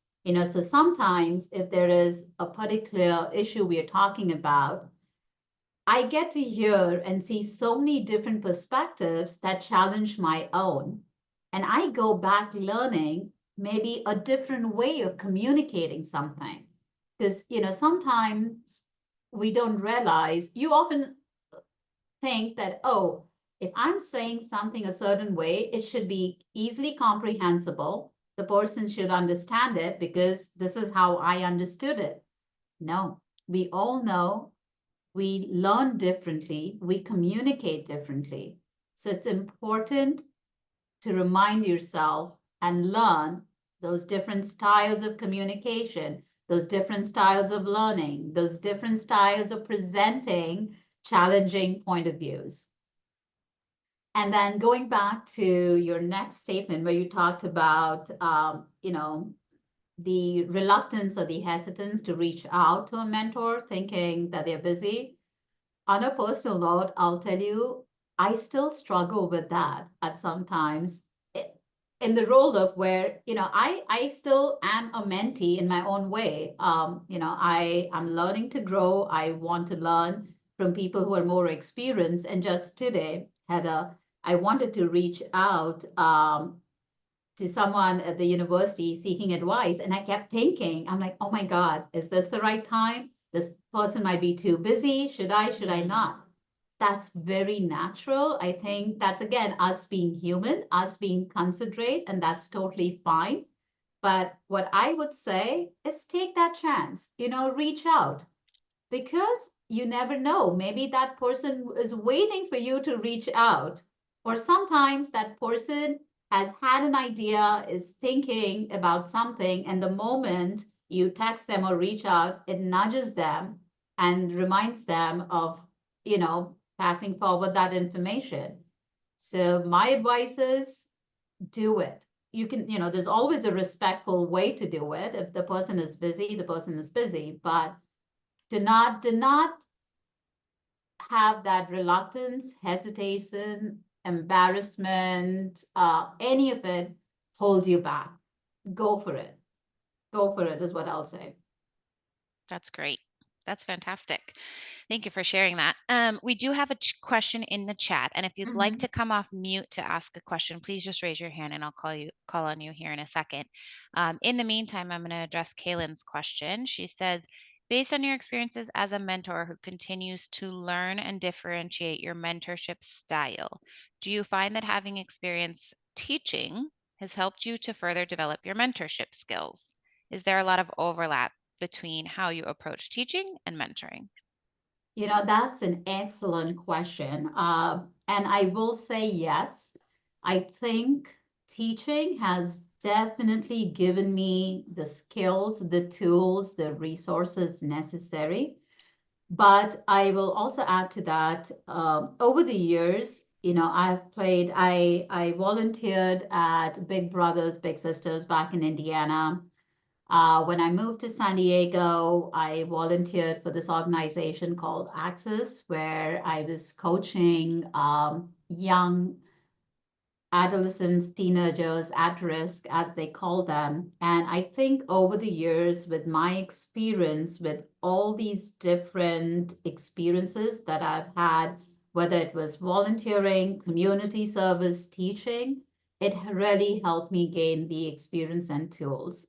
So sometimes if there is a particular issue we are talking about, I get to hear and see so many different perspectives that challenge my own. And I go back learning maybe a different way of communicating something. Because, sometimes we don't realize, you often think that, oh, if I'm saying something a certain way, it should be easily comprehensible. The person should understand it because this is how I understood it. No, we all know we learn differently, we communicate differently. So it's important to remind yourself and learn those different styles of communication, those different styles of learning, those different styles of presenting challenging point of views. And then going back to your next statement where you talked about, the reluctance or the hesitance to reach out to a mentor, thinking that they're busy. On a personal note, I'll tell you, I still struggle with that at sometimes in the role of where, I still am a mentee in my own way. I'm learning to grow. I want to learn from people who are more experienced. And just today, Heather, I wanted to reach out to someone at the university seeking advice. And I kept thinking, I'm like, oh my God, is this the right time? This person might be too busy. Should I not? That's very natural. I think that's again us being human, us being considerate, and that's totally fine. But what I would say is take that chance, reach out, because you never know. Maybe that person is waiting for you to reach out. Or sometimes that person has had an idea, is thinking about something, and the moment you text them or reach out, it nudges them and reminds them of, passing forward that information. So my advice is do it. You can, there's always a respectful way to do it. If the person is busy, the person is busy, but do not have that reluctance, hesitation, embarrassment, any of it hold you back. Go for it. Go for it is what I'll say. That's great. That's fantastic. Thank you for sharing that. We do have a question in the chat, and if you'd like Mhm. to come off mute to ask a question, please just raise your hand and I'll call on you here in a second. In the meantime, I'm going to address Kaylin's question. She says, based on your experiences as a mentor who continues to learn and differentiate your mentorship style, do you find that having experience teaching has helped you to further develop your mentorship skills? Is there a lot of overlap between how you approach teaching and mentoring? That's an excellent question. And I will say yes. I think teaching has definitely given me the skills, the tools, the resources necessary. But I will also add to that, over the years, I volunteered at Big Brothers, Big Sisters back in Indiana. When I moved to San Diego, I volunteered for this organization called Access, where I was coaching young adolescents, teenagers at risk, as they call them. And I think over the years, with my experience, with all these different experiences that I've had, whether it was volunteering, community service, teaching, it really helped me gain the experience and tools.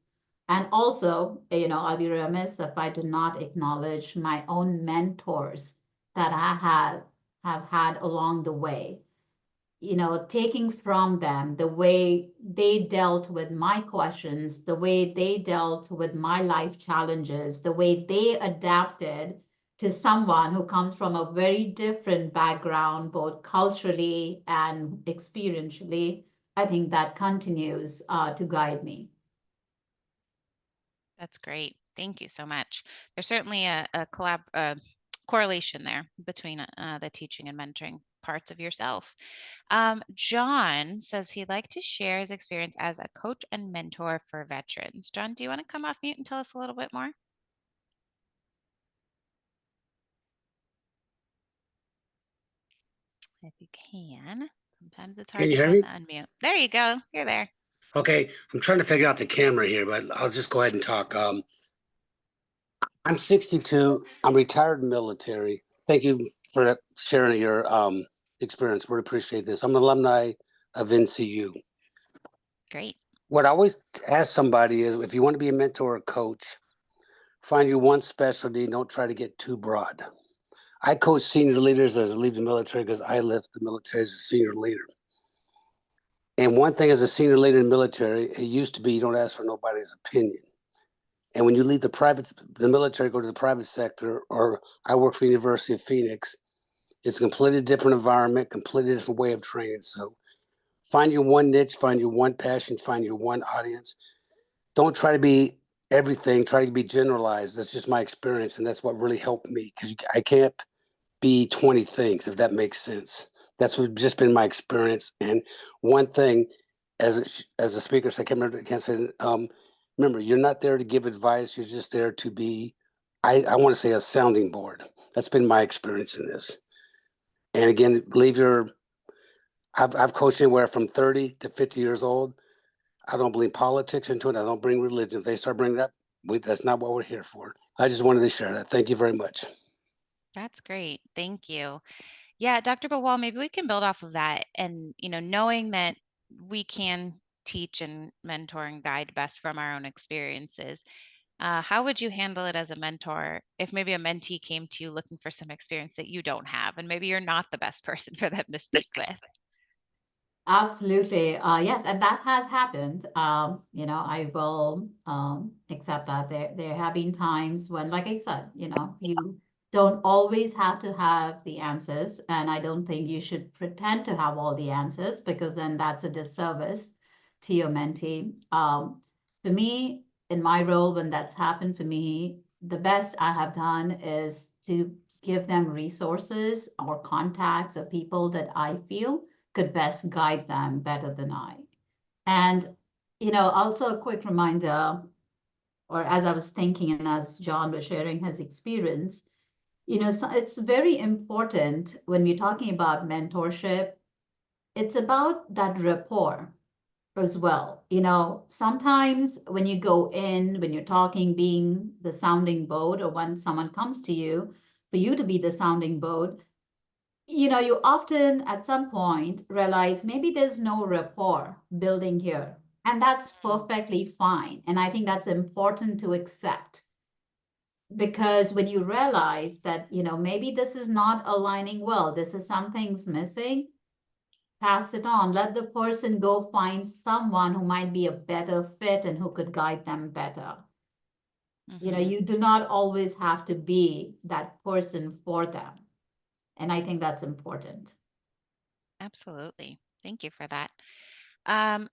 And also, I'll be remiss if I do not acknowledge my own mentors that have had along the way, taking from them the way they dealt with my questions, the way they dealt with my life challenges, the way they adapted to someone who comes from a very different background, both culturally and experientially. I think that continues to guide me. That's great. Thank you so much. There's certainly a correlation there between the teaching and mentoring parts of yourself. John says he'd like to share his experience as a coach and mentor for veterans. John, do you want to come off mute and tell us a little bit more? If you can. Sometimes it's hard Can to you hear find me? the unmute. There you go. You're there. Okay, I'm trying to figure out the camera here, but I'll just go ahead and talk. I'm 62. I'm retired military. Thank you for sharing your experience. Really appreciate this. I'm an alumni of NCU. Great. What I always ask somebody is, if you want to be a mentor or coach, find your one specialty. Don't try to get too broad. I coach senior leaders as I leave the military because I left the military as a senior leader. And one thing as a senior leader in the military, it used to be you don't ask for nobody's opinion. And when you leave the military, go to the private sector, or I work for the University of Phoenix, it's a completely different environment, completely different way of training. So find your one niche, find your one passion, find your one audience. Don't try to be everything, try to be generalized. That's just my experience. And that's what really helped me, because I can't be 20 things, if that makes sense. That's what just been my experience. And one thing, as a speaker, so I can't say, remember, you're not there to give advice. You're just there to be, I want to say, a sounding board. That's been my experience in this. And again, I've coached anywhere from 30 to 50 years old. I don't believe politics into it. I don't bring religion. If they start bringing that, that's not what we're here for. I just wanted to share that. Thank you very much. That's great. Thank you. Yeah, Dr. Bawal, maybe we can build off of that and, knowing that we can teach and mentor and guide best from our own experiences. How would you handle it as a mentor if maybe a mentee came to you looking for some experience that you don't have, and maybe you're not the best person for them to speak with? Absolutely. Yes, and that has happened. I will accept that there have been times when, like I said, you don't always have to have the answers, and I don't think you should pretend to have all the answers because then that's a disservice to your mentee. For me, in my role, when that's happened for me, the best I have done is to give them resources or contacts or people that I feel could best guide them better than I. And, also a quick reminder, or as I was thinking and as John was sharing his experience, so it's very important when we're talking about mentorship, it's about that rapport as well. Sometimes when you go in, when you're talking, being the sounding board, or when someone comes to you, for you to be the sounding board, you often at some point realize maybe there's no rapport building here. And that's perfectly fine. And I think that's important to accept because when you realize that, maybe this is not aligning well, this is something's missing, pass it on. Let the person go find someone who might be a better fit and who could guide them better. You do not always have to be that person for them. And I think that's important. Absolutely. Thank you for that. Um,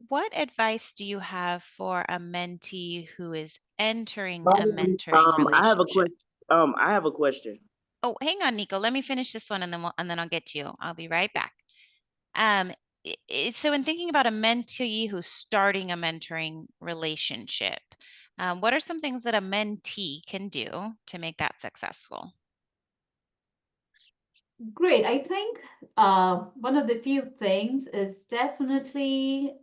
what advice do you have for a mentee who is entering a mentoring I have a relationship? question. I have a question. Oh, hang on, Nico. Let me finish this one, and then I'll get to you. I'll be right back. Um, so in thinking about a mentee who's starting a mentoring relationship, what are some things that a mentee can do to make that successful? Great. I think one of the few things is definitely,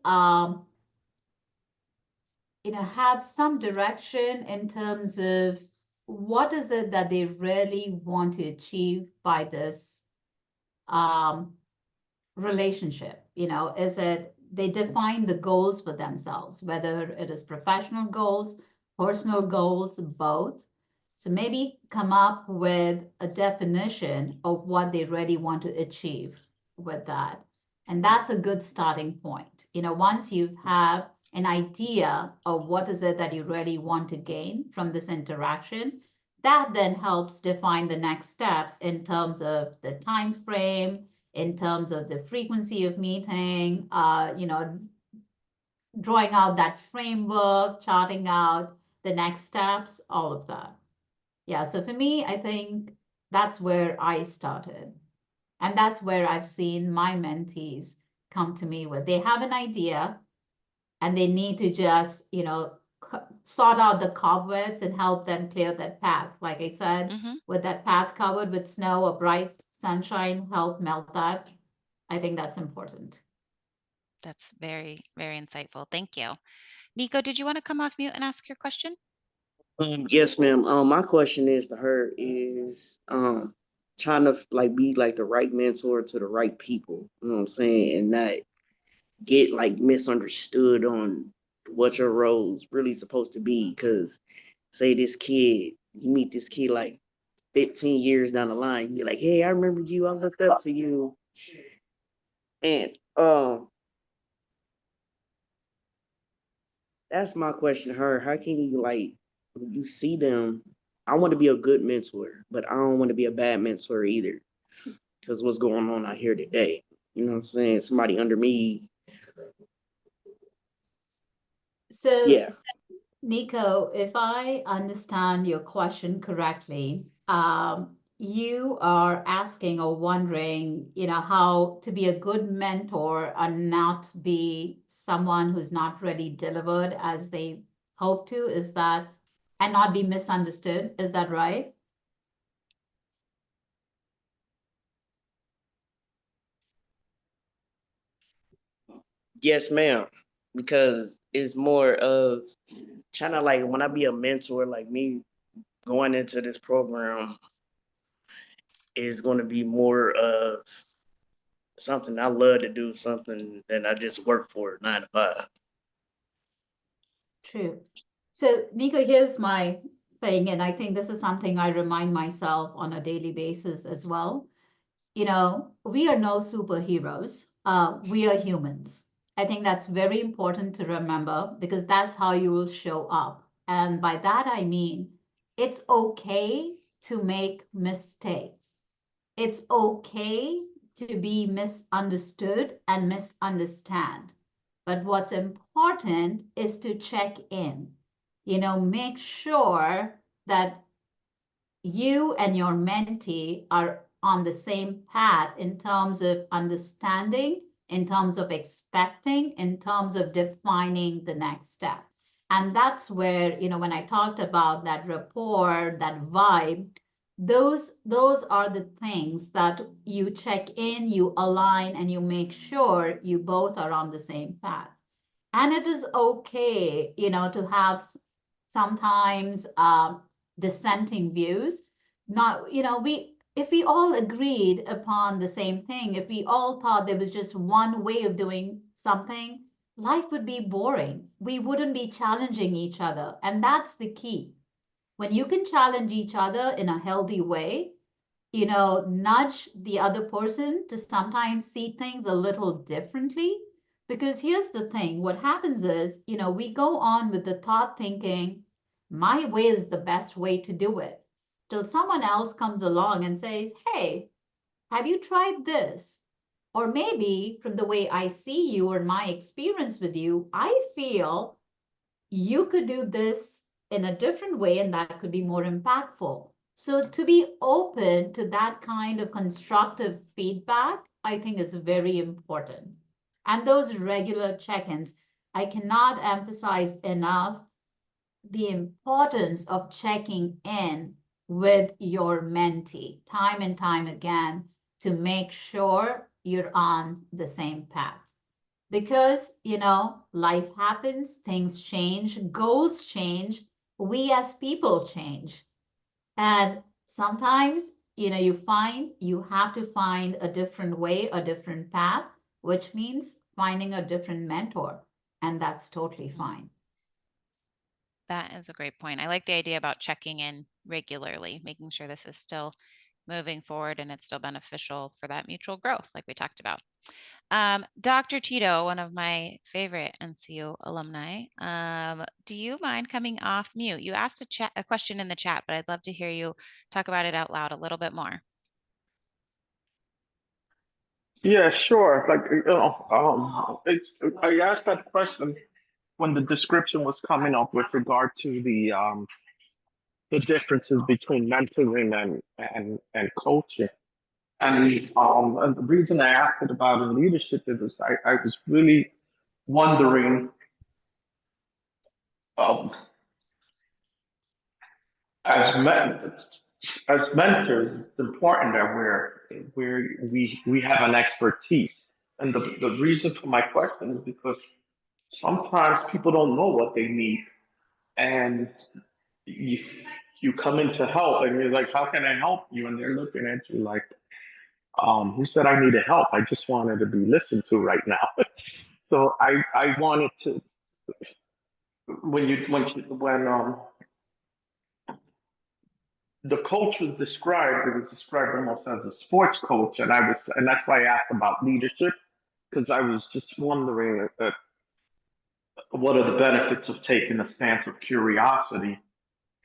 have some direction in terms of what is it that they really want to achieve by this um, relationship. Is it they define the goals for themselves, whether it is professional goals, personal goals, both. So maybe come up with a definition of what they really want to achieve with that. And that's a good starting point. Once you have an idea of what is it that you really want to gain from this interaction, that then helps define the next steps in terms of the time frame, in terms of the frequency of meeting, drawing out that framework, charting out the next steps, all of that. Yeah, so for me, I think that's where I started. And that's where I've seen my mentees come to me with. They have an idea and they need to just, sort out the cobwebs and help them clear that path. Like I said, with that path covered with snow or bright sunshine, help melt that. I think that's important. That's very, very insightful. Thank you. Nico, did you want to come off mute and ask your question? Yes, ma'am. My question is to her is trying to like be like the right mentor to the right people. You know what I'm saying, and not get like misunderstood on what your role's really supposed to be. Because say you meet this kid like 15 years down the line, you're like, hey, I remember you. I looked up to you, and that's my question to her. How can you like when you see them? I want to be a good mentor, but I don't want to be a bad mentor either. Because what's going on out here today? You know what I'm saying? Somebody under me. So, Yeah. Nico, if I understand your question correctly, you are asking or wondering, how to be a good mentor and not be someone who's not really delivered as they hope to. Is that, and not be misunderstood? Is that right? Yes, ma'am. Because it's more of trying to like when I be a mentor, like me going into this program is going to be more of something I love to do, something that I just work for 9 to 5. True. So, Nico, here's my thing, and I think this is something I remind myself on a daily basis as well. We are no superheroes. We are humans. I think that's very important to remember because that's how you will show up. And by that, I mean it's okay to make mistakes. It's okay to be misunderstood and misunderstand. But what's important is to check in, make sure that you and your mentee are on the same path in terms of understanding, in terms of expecting, in terms of defining the next step. And that's where, when I talked about that rapport, that vibe, those are the things that you check in, you align, and you make sure you both are on the same path. And it is okay, to have sometimes dissenting views. Not, we if we all agreed upon the same thing, if we all thought there was just one way of doing something, life would be boring. We wouldn't be challenging each other, and that's the key. When you can challenge each other in a healthy way, nudge the other person to sometimes see things a little differently. Because here's the thing, what happens is, we go on with the thought thinking, my way is the best way to do it. Till someone else comes along and says, hey, have you tried this? Or maybe from the way I see you or my experience with you, I feel you could do this in a different way and that could be more impactful. So to be open to that kind of constructive feedback, I think is very important. And those regular check-ins, I cannot emphasize enough the importance of checking in with your mentee time and time again to make sure you're on the same path. Because, life happens, things change, goals change, we as people change. And sometimes, you have to find a different way, a different path, which means finding a different mentor. And that's totally fine. That is a great point. I like the idea about checking in regularly, making sure this is still moving forward and it's still beneficial for that mutual growth, like we talked about. Dr. Tito, one of my favorite NCO alumni, do you mind coming off mute? You asked a question in the chat, but I'd love to hear you talk about it out loud a little bit more. Yeah, sure. I asked that question when the description was coming up with regard to the differences between mentoring and coaching. And the reason I asked it about in leadership is I was really wondering, um, as men, as mentors, it's important that we have an expertise. And the reason for my question is because sometimes people don't know what they need, and you you come in to help, and you're like, "How can I help you?" And they're looking at you like, who said I needed help? I just wanted to be listened to right now. So I wanted to when the coach was described, it was described almost as a sports coach, and that's why I asked about leadership, because I was just wondering what are the benefits of taking a stance of curiosity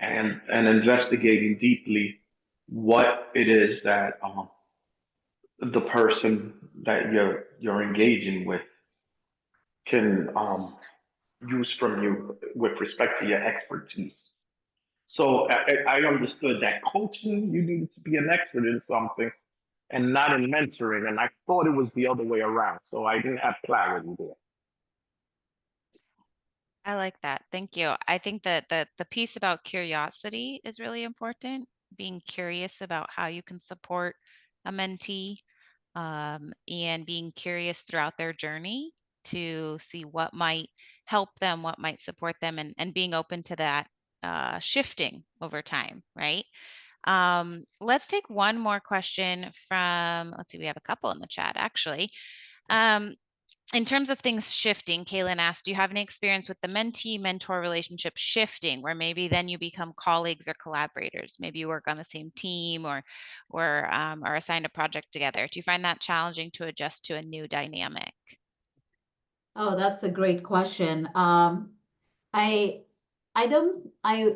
and investigating deeply what it is that the person that you're engaging with can use from you with respect to your expertise. So I understood that coaching, you needed to be an expert in something and not in mentoring. And I thought it was the other way around. So I didn't have clarity there. I like that. Thank you. I think that the piece about curiosity is really important, being curious about how you can support a mentee, and being curious throughout their journey to see what might help them, what might support them, and being open to that shifting over time, right? Let's take one more question from, let's see, we have a couple in the chat actually. In terms of things shifting, Kaylin asked, do you have any experience with the mentee-mentor relationship shifting, where maybe then you become colleagues or collaborators? Maybe you work on the same team or are assigned a project together. Do you find that challenging to adjust to a new dynamic? Oh, that's a great question. I I don't I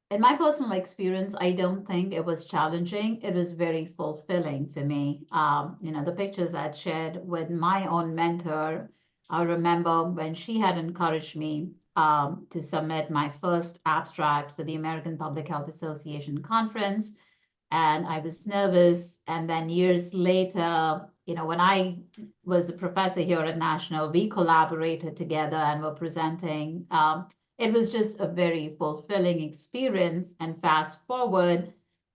in my personal experience, I don't think it was challenging. It was very fulfilling for me. The pictures I'd shared with my own mentor, I remember when she had encouraged me to submit my first abstract for the American Public Health Association conference, and I was nervous. And then years later, when I was a professor here at National, we collaborated together and were presenting. It was just a very fulfilling experience. And fast forward,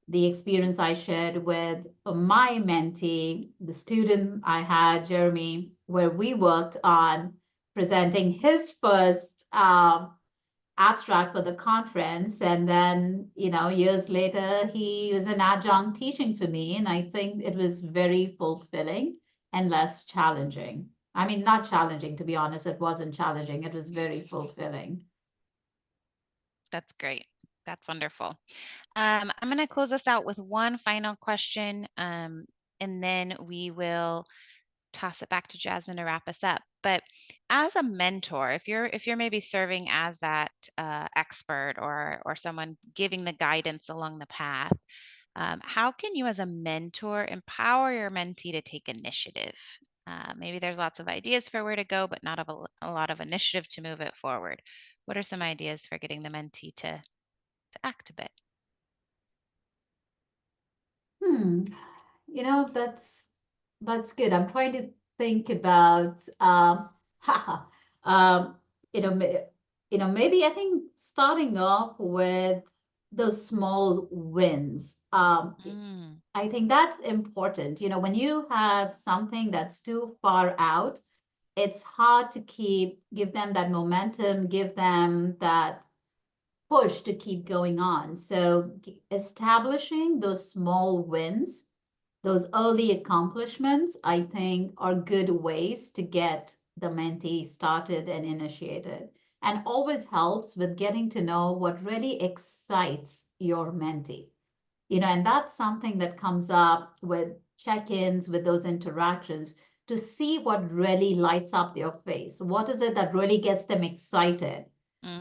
the experience I shared with my mentee, the student I had, Jeremy, where we worked on presenting his first abstract for the conference. And then, years later, he was an adjunct teaching for me. And I think it was very fulfilling and less challenging. I mean, not challenging, to be honest. It wasn't challenging. It was very fulfilling. That's great. That's wonderful. I'm going to close us out with one final question, and then we will toss it back to Jasmine to wrap us up. But as a mentor, if you're maybe serving as that expert or someone giving the guidance along the path, how can you as a mentor empower your mentee to take initiative? Maybe there's lots of ideas for where to go, but not a lot of initiative to move it forward. What are some ideas for getting the mentee to act a bit? That's good. I'm trying to think about um, you know, maybe I think starting off with those small wins. I think that's important. When you have something that's too far out, it's hard to give them that momentum, give them that push to keep going on. So establishing those small wins, those early accomplishments, I think are good ways to get the mentee started and initiated, and always helps with getting to know what really excites your mentee. And that's something that comes up with check-ins, with those interactions, to see what really lights up their face. What is it that really gets them excited?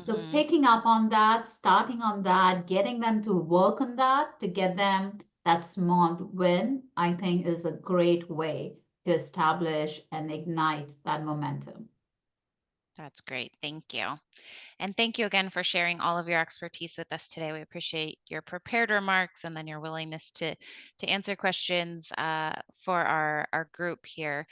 So picking up on that, starting on that, getting them to work on that to get them that small win, I think is a great way to establish and ignite that momentum. That's great. Thank you. And thank you again for sharing all of your expertise with us today. We appreciate your prepared remarks and then your willingness to answer questions for our group here.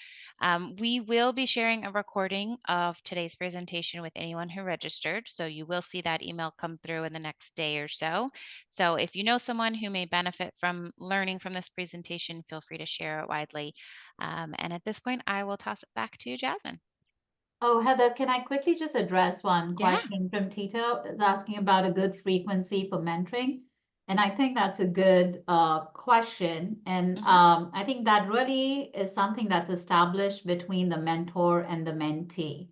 We will be sharing a recording of today's presentation with anyone who registered. So you will see that email come through in the next day or so. So if you know someone who may benefit from learning from this presentation, feel free to share it widely. And at this point, I will toss it back to Jasmine. Oh, Heather, can I quickly just address one Yeah. question from Tito? Is asking about a good frequency for mentoring. And I think that's a good question. And I think that really is something that's established between the mentor and the mentee.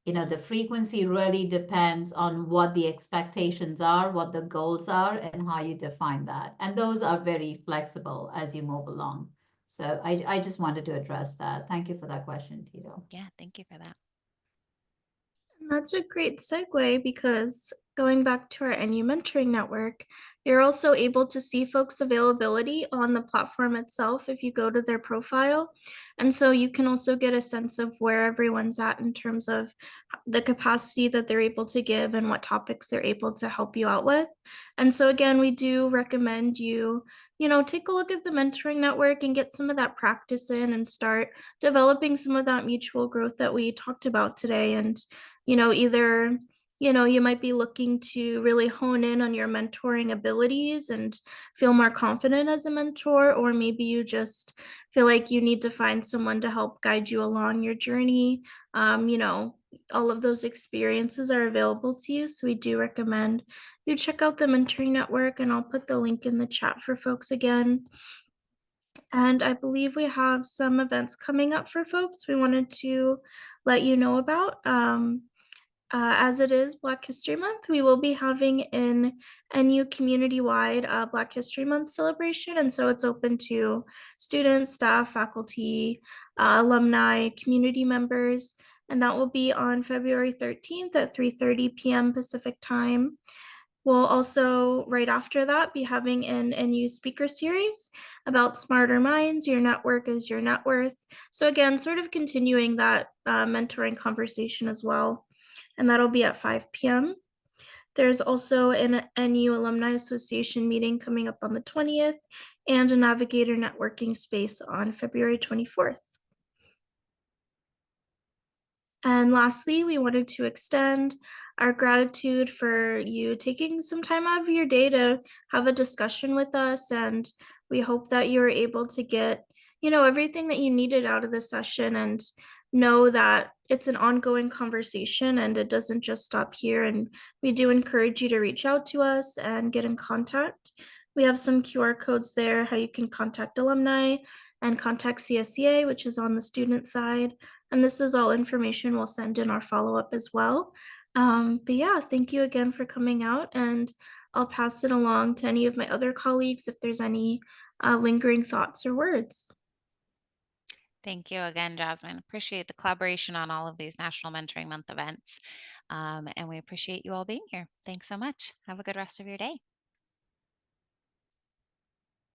The frequency really depends on what the expectations are, what the goals are, and how you define that. And those are very flexible as you move along. So I just wanted to address that. Thank you for that question, Tito. Yeah, thank you for that. That's a great segue, because going back to our NU mentoring network, you're also able to see folks' availability on the platform itself if you go to their profile. And so you can also get a sense of where everyone's at in terms of the capacity that they're able to give and what topics they're able to help you out with. And so again, we do recommend you take a look at the mentoring network and get some of that practice in and start developing some of that mutual growth that we talked about today. And either you might be looking to really hone in on your mentoring abilities and feel more confident as a mentor, or maybe you just feel like you need to find someone to help guide you along your journey, all of those experiences are available to you. So we do recommend you check out the Mentoring Network, and I'll put the link in the chat for folks again. And I believe we have some events coming up for folks we wanted to let you know about. As it is Black History Month, we will be having an NU community-wide Black History Month celebration. And so it's open to students, staff, faculty, alumni, community members. And that will be on February 13th at 3:30 p.m. Pacific time. We'll also, right after that, be having an NU speaker series about smarter minds, your network is your net worth. So again, sort of continuing that mentoring conversation as well. And that'll be at 5 p.m. There's also an NU Alumni Association meeting coming up on the 20th and a Navigator networking space on February 24th. And lastly, we wanted to extend our gratitude for you taking some time out of your day to have a discussion with us. And we hope that you were able to get, everything that you needed out of the session, and know that it's an ongoing conversation and it doesn't just stop here. And we do encourage you to reach out to us and get in contact. We have some QR codes there, how you can contact alumni and contact CSEA, which is on the student side. And this is all information we'll send in our follow-up as well. But yeah, thank you again for coming out, and I'll pass it along to any of my other colleagues if there's any lingering thoughts or words. Thank you again, Jasmine. Appreciate the collaboration on all of these National Mentoring Month events. And we appreciate you all being here. Thanks so much. Have a good rest of your day.